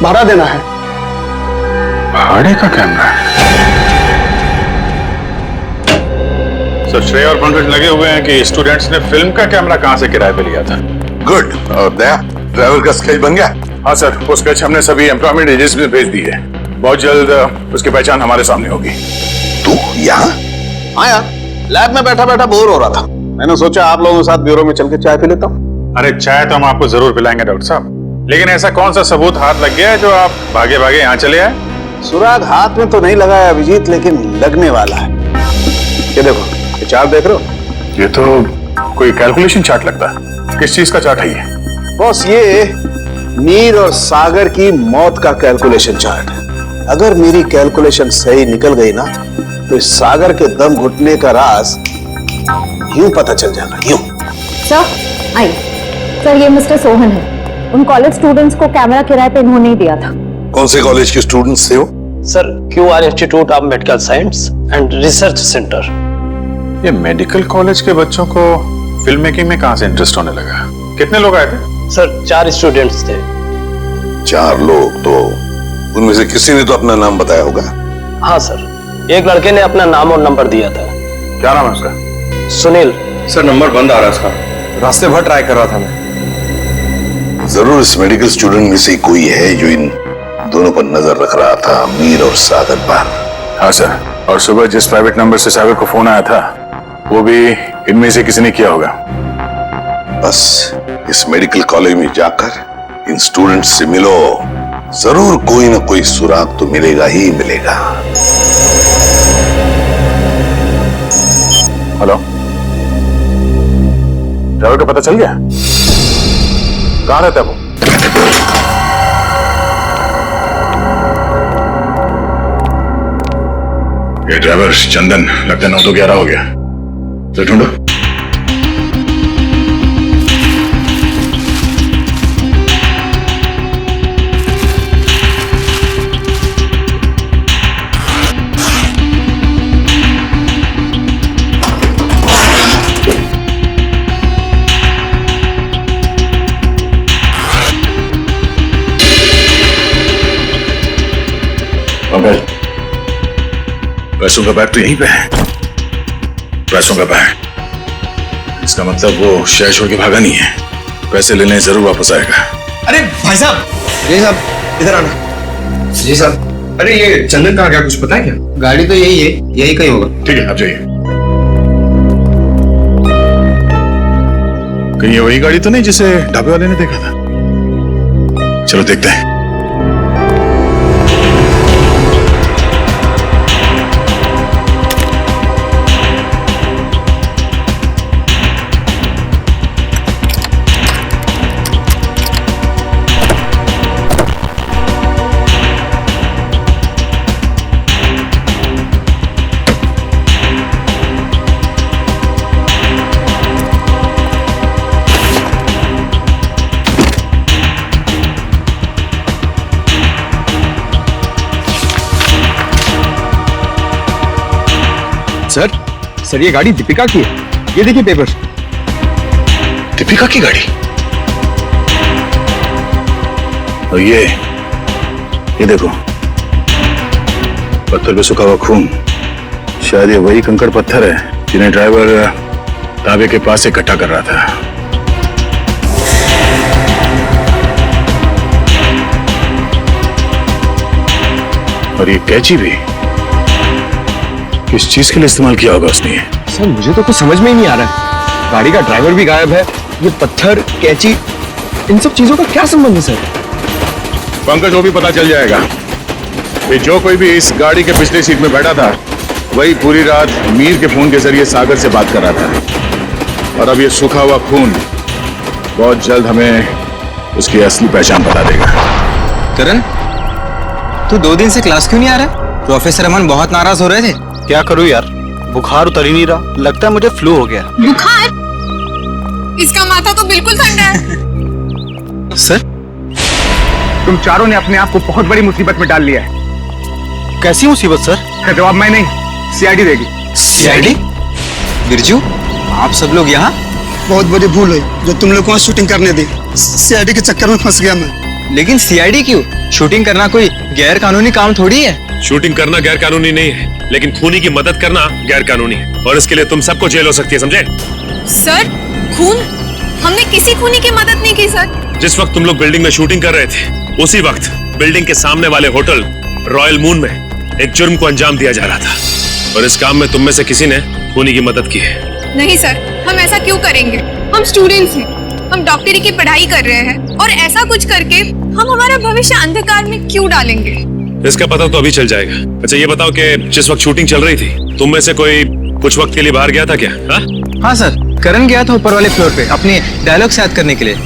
भाड़ा देना है। भाड़े का कैमरा? सर श्रेया और पंकज लगे हुए हैं कि स्टूडेंट्स ने फिल्म का कैमरा कहां से किराए पे लिया था। गुड। और दया, ड्राइवर का स्केच बन गया? हाँ सर, वो स्केच हमने सभी एम्प्लॉयमेंट एजेंसी में भेज दी है। बहुत जल्द उसकी पहचान हमारे सामने होगी। तू यहाँ? हाँ यार, लैब में बैठा बैठा बोर हो रहा था, मैंने सोचा आप लोगों के साथ ब्यूरो में चल के चाय पी लेता हूँ। अरे चाय तो हम आपको जरूर पिलाएंगे डॉक्टर साहब, लेकिन ऐसा कौन सा सबूत हाथ लग गया है जो आप भागे भागे यहाँ चले आए? सुराग हाथ में तो नहीं लगा है अभिजीत, लेकिन लगने वाला है। ये देखो, ये चार्ट देख रहे हो? ये तो कोई कैलकुलेशन चार्ट लगता है। किस चीज का चार्ट है ये? बॉस, ये मीर और सागर की मौत का कैलकुलेशन चार्ट है। अगर मेरी कैलकुलेशन सही निकल गई ना, तो इस सागर के दम घुटने का राज यूं पता चल जाना, यूं। Sir I. सर ये मिस्टर सोहन है, उन कॉलेज स्टूडेंट्स को कैमरा किराए पे इन्होंने ही दिया था। कौन से कॉलेज के स्टूडेंट्स थे वो? Sir QR institute of medical science and research centre. ये मेडिकल कॉलेज के बच्चों को फिल्म मेकिंग में कहां से इंटरेस्ट होने लगा? कितने लोग आए थे? सर 4 स्टूडेंट्स थे। 4 लोग? तो उनमें से किसी ने तो अपना नाम बताया होगा। हाँ सर, एक लड़के ने अपना नाम और नंबर दिया था। क्या नाम है उसका? सुनील। सर नंबर बंद आ रहा था, रास्ते भर ट्राई कर रहा था मैं। जरूर इस मेडिकल स्टूडेंट में से कोई है जो इन दोनों पर नजर रख रहा था, मीर और सागर पर। हाँ सर, और सुबह जिस प्राइवेट नंबर से सागर को फोन आया था वो भी इनमें से किसी ने किया होगा। बस इस मेडिकल कॉलेज में जाकर इन स्टूडेंट्स से मिलो, जरूर कोई ना कोई सुराग तो मिलेगा ही मिलेगा। हेलो, ड्राइवर का पता चल गया? कहाँ रहता है वो? ये ड्राइवर चंदन लगता है 9 तो 11 हो गया, तो ढूंढो। पैसों का बैग तो यहीं पे है। पैसों का बैग, इसका मतलब वो शहर छोड़ के भागा नहीं है। पैसे लेने जरूर वापस आएगा। अरे भाई साहब, जी साहब इधर आना। जी साहब। अरे ये चंदन कहाँ गया, कुछ पता है क्या? गाड़ी तो यही है, यही कहीं होगा। ठीक है, आप जाइए। कहीं ये वही गाड़ी तो नहीं जिसे ढाबे वाले ने देखा था? चलो देखते हैं। सर ये गाड़ी दीपिका की है, ये देखिए पेपर। दीपिका की गाड़ी? और ये देखो, पत्थर पे सूखा हुआ खून। शायद ये वही कंकड़ पत्थर है जिन्हें ड्राइवर ढाबे के पास इकट्ठा कर रहा था। और ये कैंची भी किस चीज के लिए इस्तेमाल किया होगा उसने? सर मुझे तो कुछ समझ में ही नहीं आ रहा है। गाड़ी का ड्राइवर भी गायब है, ये पत्थर, कैंची, इन सब चीजों का क्या संबंध है सर? पंकज, वो भी पता चल जाएगा कि जो कोई भी इस गाड़ी के पिछले सीट में बैठा था वही पूरी रात मीर के फोन के जरिए सागर से बात कर रहा था। और अब ये सूखा हुआ खून बहुत जल्द हमें उसकी असली पहचान बता देगा। करण, तू 2 दिन से क्लास क्यों नहीं आ रहा? प्रोफेसर अमन बहुत नाराज हो रहे थे। क्या करूं यार, बुखार उतर ही नहीं रहा, लगता है मुझे फ्लू हो गया। बुखार? इसका माथा तो बिल्कुल ठंडा है। सर, तुम चारों ने अपने आप को बहुत बड़ी मुसीबत में डाल लिया है। कैसी मुसीबत सर? इसका जवाब मैं नहीं, सीआईडी देगी। सीआईडी? बिरजू, आप सब लोग यहाँ? बहुत बड़ी भूल हुई जो तुम लोग को वहाँ शूटिंग करने दी। सीआईडी के चक्कर में फंस गया मैं। लेकिन सीआईडी क्यों? शूटिंग करना कोई गैर कानूनी काम थोड़ी है। शूटिंग करना गैर कानूनी नहीं है, लेकिन खूनी की मदद करना गैर कानूनी है, और इसके लिए तुम सबको जेल हो सकती है, समझे? सर, खून? हमने किसी खूनी की मदद नहीं की सर। जिस वक्त तुम लोग बिल्डिंग में शूटिंग कर रहे थे, उसी वक्त बिल्डिंग के सामने वाले होटल रॉयल मून में एक जुर्म को अंजाम दिया जा रहा था, और इस काम में तुम में से किसी ने खूनी की मदद की है। नहीं सर, हम ऐसा क्यों करेंगे? हम स्टूडेंट्स हैं, हम डॉक्टरी की पढ़ाई कर रहे हैं, और ऐसा कुछ करके हम हमारा भविष्य अंधकार में क्यों डालेंगे? इसका पता तो अभी चल जाएगा। अच्छा ये बताओ कि जिस वक्त शूटिंग चल रही थी, तुम में से कोई कुछ वक्त के लिए बाहर गया था क्या? हाँ सर, करण गया था ऊपर वाले फ्लोर पे अपने डायलॉग्स याद करने के लिए।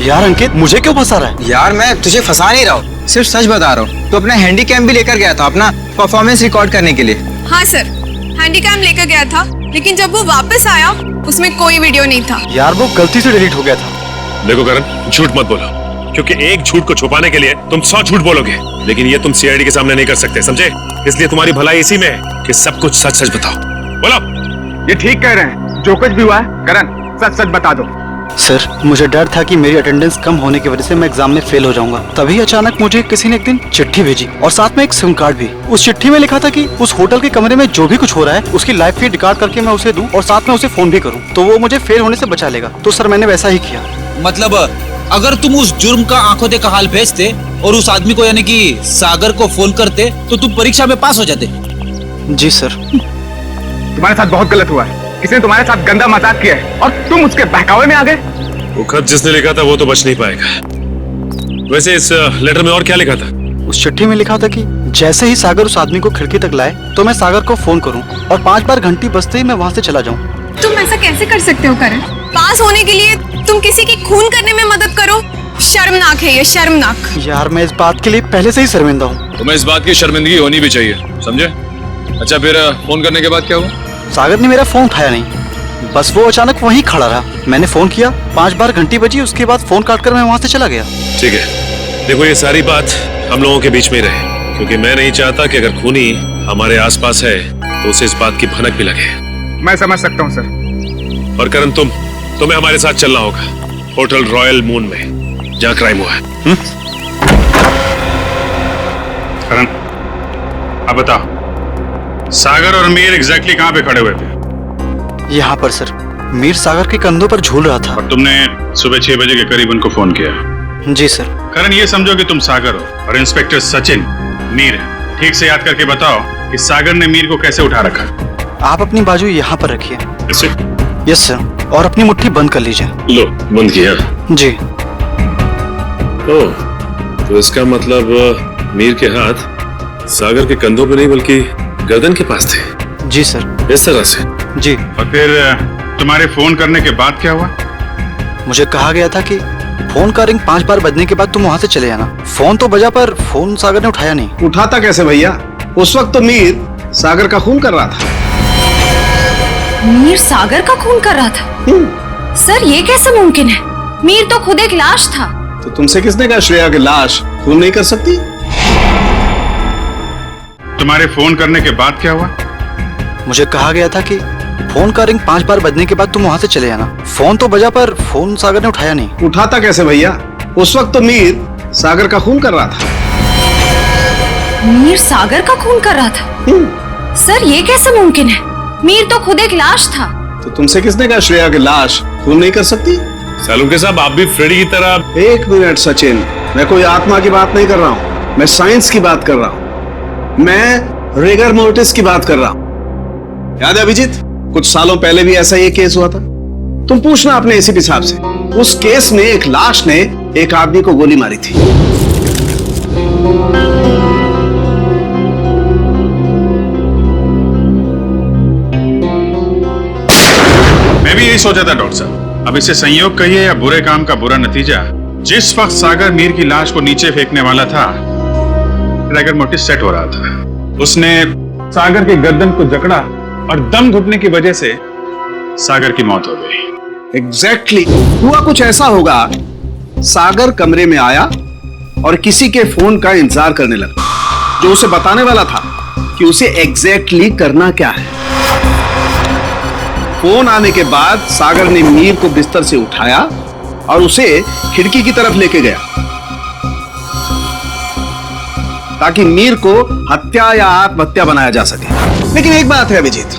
यार अंकित, मुझे क्यों फंसा रहा है? यार मैं तुझे फंसा नहीं रहा हूँ, सिर्फ सच बता रहा हूँ। तो अपना हैंडीकैम भी लेकर गया था अपना परफॉर्मेंस रिकॉर्ड करने के लिए। हाँ सर, हैंडीकैम लेकर गया था, लेकिन जब वो वापस आया उसमें कोई वीडियो नहीं था। यार वो गलती से डिलीट हो गया था। देखो करण, झूठ मत बोलो, क्योंकि एक झूठ को छुपाने के लिए तुम 100 झूठ बोलोगे, लेकिन ये तुम सीआईडी के सामने नहीं कर सकते, समझे? इसलिए तुम्हारी भलाई इसी में है कि सब कुछ सच सच बताओ। बोलो। ये ठीक कह रहे हैं, जो कुछ भी हुआ है करण सच सच बता दो। सर, मुझे डर था कि मेरी अटेंडेंस कम होने की वजह से मैं एग्जाम में फेल हो जाऊंगा। तभी अचानक मुझे किसी ने एक दिन चिट्ठी भेजी, और साथ में एक सिम कार्ड भी। उस चिट्ठी में लिखा था कि उस होटल के कमरे में जो भी कुछ हो रहा है उसकी लाइव फीड रिकॉर्ड करके मैं उसे दूं, और साथ में उसे फोन भी करूं, तो वो मुझे फेल होने से बचा लेगा। तो सर मैंने वैसा ही किया। मतलब अगर तुम उस जुर्म का आंखों देखा हाल भेजते और उस आदमी को यानी कि सागर को फोन करते, तो तुम परीक्षा में पास हो जाते। जी सर। तुम्हारे साथ बहुत गलत हुआ है, किसी ने तुम्हारे साथ गंदा मजाक किया है और तुम उसके बहकावे में आ गए। वो खत जिसने लिखा था वो तो बच नहीं पाएगा। वैसे इस लेटर में और क्या लिखा था? उस चिट्ठी में लिखा था कि जैसे ही सागर उस आदमी को खिड़की तक लाए तो मैं सागर को फोन करूं, और 5 बार घंटी बजते ही मैं वहां से चला जाऊं। तुम ऐसा कैसे कर सकते हो करण? पास होने के लिए तुम किसी की खून करने में मदद करो? शर्मनाक है ये, शर्मनाक। यार मैं इस बात के लिए पहले से ही शर्मिंदा हूँ। तुम्हें इस बात की शर्मिंदगी होनी भी चाहिए, समझे? अच्छा फिर फोन करने के बाद क्या हुआ? सागर ने मेरा फोन उठाया नहीं, बस वो अचानक वहीं खड़ा रहा। मैंने फोन किया, 5 बार घंटी बजी, उसके बाद फोन काटकर मैं वहां से चला गया। ठीक है, देखो ये सारी बात हम लोगों के बीच में ही रहे, क्योंकि मैं नहीं चाहता कि अगर खूनी हमारे आसपास है तो उसे इस बात की भनक भी लगे। मैं समझ सकता हूँ सर। और करण, तुम्हें हमारे साथ चलना होगा होटल रॉयल मून में, जहाँ क्राइम हुआ है। करण, अब बताओ, सागर और मीर एग्जैक्टली कहाँ पे खड़े हुए थे? यहाँ पर सर। मीर सागर के कंधों पर झूल रहा था। और तुमने सुबह 6 बजे के करीब उनको फोन किया? जी सर। करण, ये समझो कि तुम सागर हो और इंस्पेक्टर सचिन मीर है। ठीक से याद करके बताओ कि सागर ने मीर को कैसे उठा रखा? आप अपनी बाजू यहाँ पर रखिए। इसे? यस सर, और अपनी मुट्ठी बंद कर लीजिए। लो, बंद किया? जी। ओह, तो इसका मतलब मीर के हाथ सागर के कंधों पे नहीं बल्कि गर्दन के पास थे। जी सर। इस तरह से? जी। और फिर तुम्हारे फोन करने के बाद क्या हुआ? मुझे कहा गया था कि फोन का रिंग 5 बार बजने के बाद तुम वहां से चले जाना। फोन तो बजा पर फोन सागर ने उठाया नहीं। उठाता कैसे भैया? उस वक्त तो मीर सागर का खून कर रहा था। मीर सागर का खून कर रहा था? सर ये कैसे मुमकिन है? मीर तो खुद एक लाश था। तो तुमसे किसने कहा श्रेया की लाश खून नहीं कर सकती? तुम्हारे फोन करने के बाद क्या हुआ? मुझे कहा गया था कि फोन का रिंग 5 बार बजने के बाद तुम वहां से चले जाना। फोन तो बजा पर फोन सागर ने उठाया नहीं। उठाता कैसे भैया? उस वक्त तो मीर सागर का खून कर रहा था। मीर सागर का खून कर रहा था? सर ये कैसे मुमकिन है? मीर तो खुद एक लाश था। तो तुमसे किसने कहा श्रेया की लाश खून नहीं कर सकती? सालुंके साहब, आप भी फ्रेडी की तरह। 1 मिनट सचिन, मैं कोई आत्मा की बात नहीं कर रहा हूँ, मैं साइंस की बात कर रहा हूँ। मैं रिगर मोर्टिस की बात कर रहा हूँ। याद है अभिजीत, कुछ सालों पहले भी ऐसा ही केस हुआ था। तुम पूछना अपने एसीपी साहब से, उस केस में एक लाश ने एक आदमी को गोली मारी थी। मैं भी यही सोचा था डॉक्टर साहब। अब इसे संयोग कहिए या बुरे काम का बुरा नतीजा, जिस वक्त सागर मीर की लाश को नीचे फेंकने वाला था, रैगर मोटिस सेट हो रहा था। उसने सागर के गर्दन को जकड़ा और दम घुटने की वजह से सागर की मौत हो गई। एग्जैक्टली हुआ कुछ ऐसा होगा, सागर कमरे में आया और किसी के फोन का इंतजार करने लगा जो उसे बताने वाला था कि उसे एग्जैक्टली करना क्या है। फोन आने के बाद सागर ने मीर को बिस्तर से उठाया और उसे खिड़की की तरफ लेके गया ताकि मीर को हत्या या आत्महत्या बनाया जा सके। लेकिन एक बात है अभिजीत,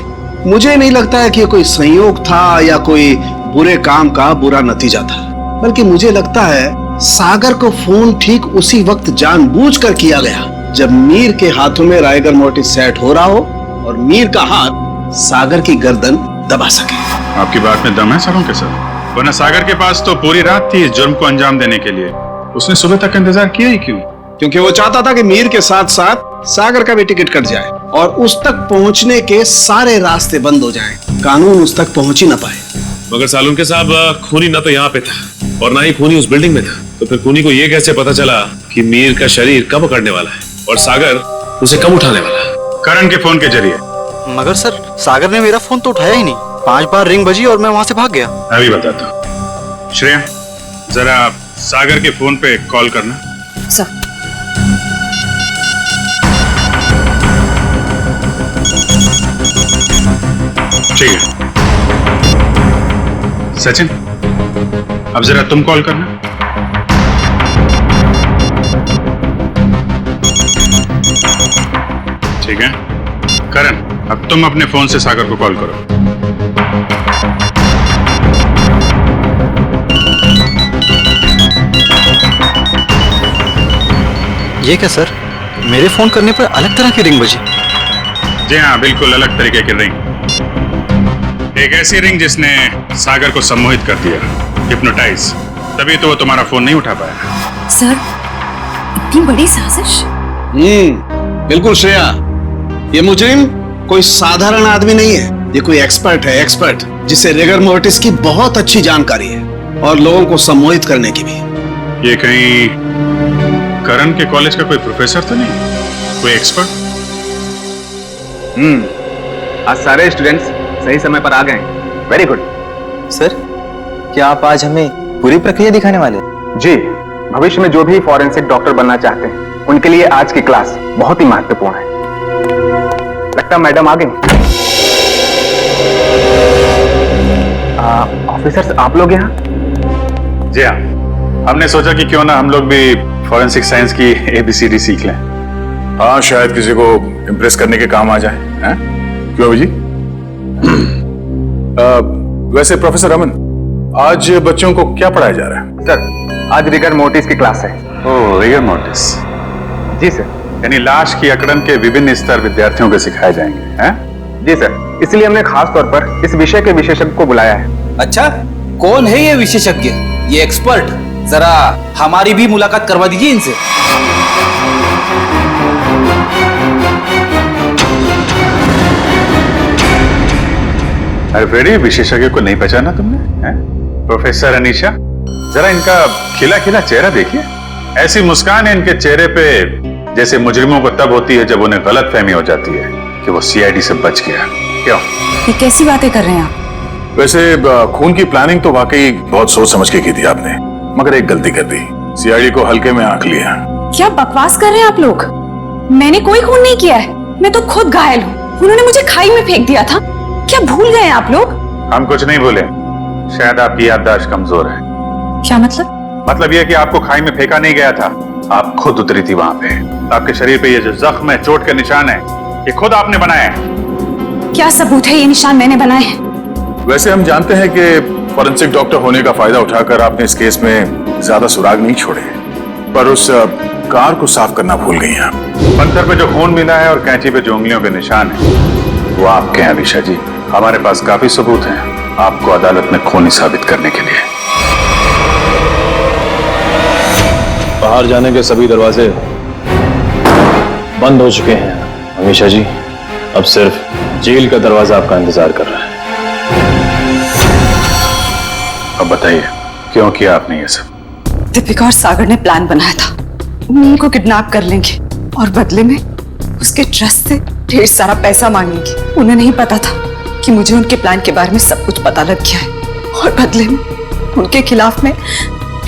मुझे नहीं लगता है कि यह कोई संयोग था या कोई बुरे काम का बुरा नतीजा था, बल्कि मुझे लगता है सागर को फोन ठीक उसी वक्त जानबूझकर किया गया जब मीर के हाथों में राइगर मोर्टिस सेट हो रहा हो और मीर का हाथ सागर की गर्दन दबा सके। आपकी बात में दम है सरों के सर, वरना सागर के पास तो पूरी रात थी इस जुर्म को अंजाम देने के लिए। उसने सुबह तक इंतजार किया ही क्यों? क्योंकि वो चाहता था कि मीर के साथ साथ सागर का भी टिकट कट जाए और उस तक पहुंचने के सारे रास्ते बंद हो जाएं, कानून उस तक पहुंच ही ना पाए। मगर सालुन के साहब, खूनी ना तो यहाँ पे था और ना ही खूनी उस बिल्डिंग में था, तो फिर खूनी को ये कैसे पता चला कि मीर का शरीर कब पकड़ने वाला है और सागर उसे कब उठाने वाला है? करण के फोन के जरिए। मगर सर, सागर ने मेरा फोन तो उठाया ही नहीं। 5 बार रिंग बजी और मैं वहां से भाग गया। अभी बताता हूँ। श्रेया, जरा सागर के फोन पे कॉल करना। सर। ठीक है। सचिन, अब जरा तुम कॉल करना। ठीक है। करण, अब तुम अपने फोन से सागर को कॉल करो। ये क्या सर, मेरे फोन करने पर अलग तरह की रिंग बजी? जी हाँ, बिल्कुल अलग तरीके की रिंग। एक ऐसी रिंग जिसने सागर को सम्मोहित कर दिया, हिप्नोटाइज। तभी तो वो तुम्हारा फोन नहीं उठा पाया। सर, इतनी बड़ी साजिश? बिल्कुल श्रेया, ये मुजरिम कोई साधारण आदमी नहीं है, ये कोई एक्सपर्ट है, एक्सपर्ट जिसे रिगर मोर्टिस की बहुत अच्छी जानकारी है और लोगों को सम्मोहित करने की भी। ये कहीं करण के कॉलेज का कोई प्रोफेसर तो नहीं, कोई एक्सपर्ट? आज सारे स्टूडेंट्स सही समय पर आ गए। Very good. सर, क्या आप आज हमें पूरी प्रक्रिया दिखाने वाले? जी, भविष्य में जो भी फॉरेंसिक डॉक्टर बनना चाहते हैं उनके लिए आज की क्लास बहुत ही महत्वपूर्ण है। लगता मैडम आ गई। ऑफिसर्स, आप लोग यहाँ? जी हाँ, हमने सोचा कि क्यों ना हम लोग भी फॉरेंसिक साइंस की ABCD सीख लें। हाँ, शायद किसी को इम्प्रेस करने के काम आ जाए। हैं? क्यों अभी जी? वैसे प्रोफेसर रमन, आज बच्चों को क्या पढ़ाया जा रहा है? सर, आज रिगर मोर्टिस की क्लास है। ओह, रिगर मोर्टिस। जी सर। यानी लाश की अकड़न के विभिन्न स्तर विद्यार्थियों को सिखाए जाएंगे, हैं? जी सर, इसलिए हमने खास तौर पर इस विषय के विशेषज्ञ को बुलाया है। अच्छा, कौन है ये विशेषज्ञ, ये एक्सपर्ट? जरा हमारी भी मुलाकात करवा दीजिए इनसे। अरे फ्रेडी, विशेषज्ञ को नहीं पहचाना तुमने? हैं? प्रोफेसर अनीशा, जरा इनका खिला खिला चेहरा देखिए। ऐसी मुस्कान है इनके चेहरे पे जैसे मुजरिमों को तब होती है जब उन्हें गलतफहमी हो जाती है कि वो CID से बच गया। क्यों? ये कैसी बातें कर रहे हैं आप? वैसे खून की प्लानिंग तो वाकई बहुत सोच समझ के की थी आपने, मगर एक गलती कर दी, CID को हल्के में आंक लिया। क्या बकवास कर रहे हैं आप लोग? मैंने कोई खून नहीं किया है, मैं तो खुद घायल हूँ। उन्होंने मुझे खाई में फेंक दिया था। क्या भूल गए आप लोग? हम कुछ नहीं भूले, शायद आपकी याददाश्त कमजोर है। क्या मतलब? मतलब यह कि आपको खाई में फेंका नहीं गया था, आप खुद उतरी थी वहां पे। आपके शरीर पे ये जो जख्म है, चोट के निशान है, ये खुद आपने बनाए हैं। क्या सबूत है ये निशान मैंने बनाए हैं? वैसे हम जानते हैं कि फॉरेंसिक डॉक्टर होने का फायदा उठाकर आपने इस केस में ज्यादा सुराग नहीं छोड़े, पर उस कार को साफ करना भूल गई हैं। पत्थर पे जो खून मिला है और कैंची पे जो उंगलियों के निशान है, वो आपके हैं अनीशा जी। हमारे पास काफी सबूत हैं आपको अदालत में खूनी साबित करने के लिए। बाहर जाने के सभी दरवाजे बंद हो चुके हैं अमीशा जी, अब सिर्फ जेल का दरवाजा आपका इंतजार कर रहा है। अब बताइए, क्यों किया आपने ये सब? दीपिका और सागर ने प्लान बनाया था, मीर को किडनैप कर लेंगे और बदले में उसके ट्रस्ट से ढेर सारा पैसा मांगेंगी। उन्हें नहीं पता था कि मुझे उनके प्लान के बारे में सब कुछ पता लग गया है और बदले में उनके खिलाफ मैं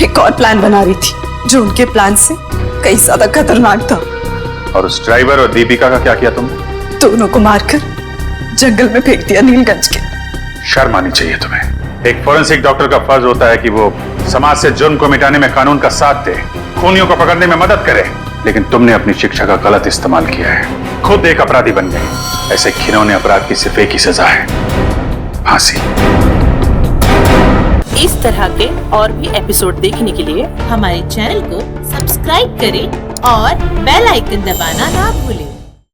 एक और प्लान बना रही थी जो उनके प्लान से कई ज्यादा खतरनाक था। और उस ड्राइवर और दीपिका का क्या किया तुमने? दोनों को मारकर जंगल में फेंक दिया नीलगंज के। शर्म आनी चाहिए तुम्हें। एक फोरेंसिक डॉक्टर का फर्ज होता है कि वो समाज से जुर्म को मिटाने में कानून का साथ दे, खूनियों को पकड़ने में मदद करे, लेकिन तुमने अपनी शिक्षा का गलत इस्तेमाल किया है। खुद एक अपराधी बन गए। ऐसे घिनौने अपराध की सिर्फ एक ही सजा है, फांसी। इस तरह के और भी एपिसोड देखने के लिए हमारे चैनल को सब्सक्राइब करें और बेल आइकन दबाना ना भूलें।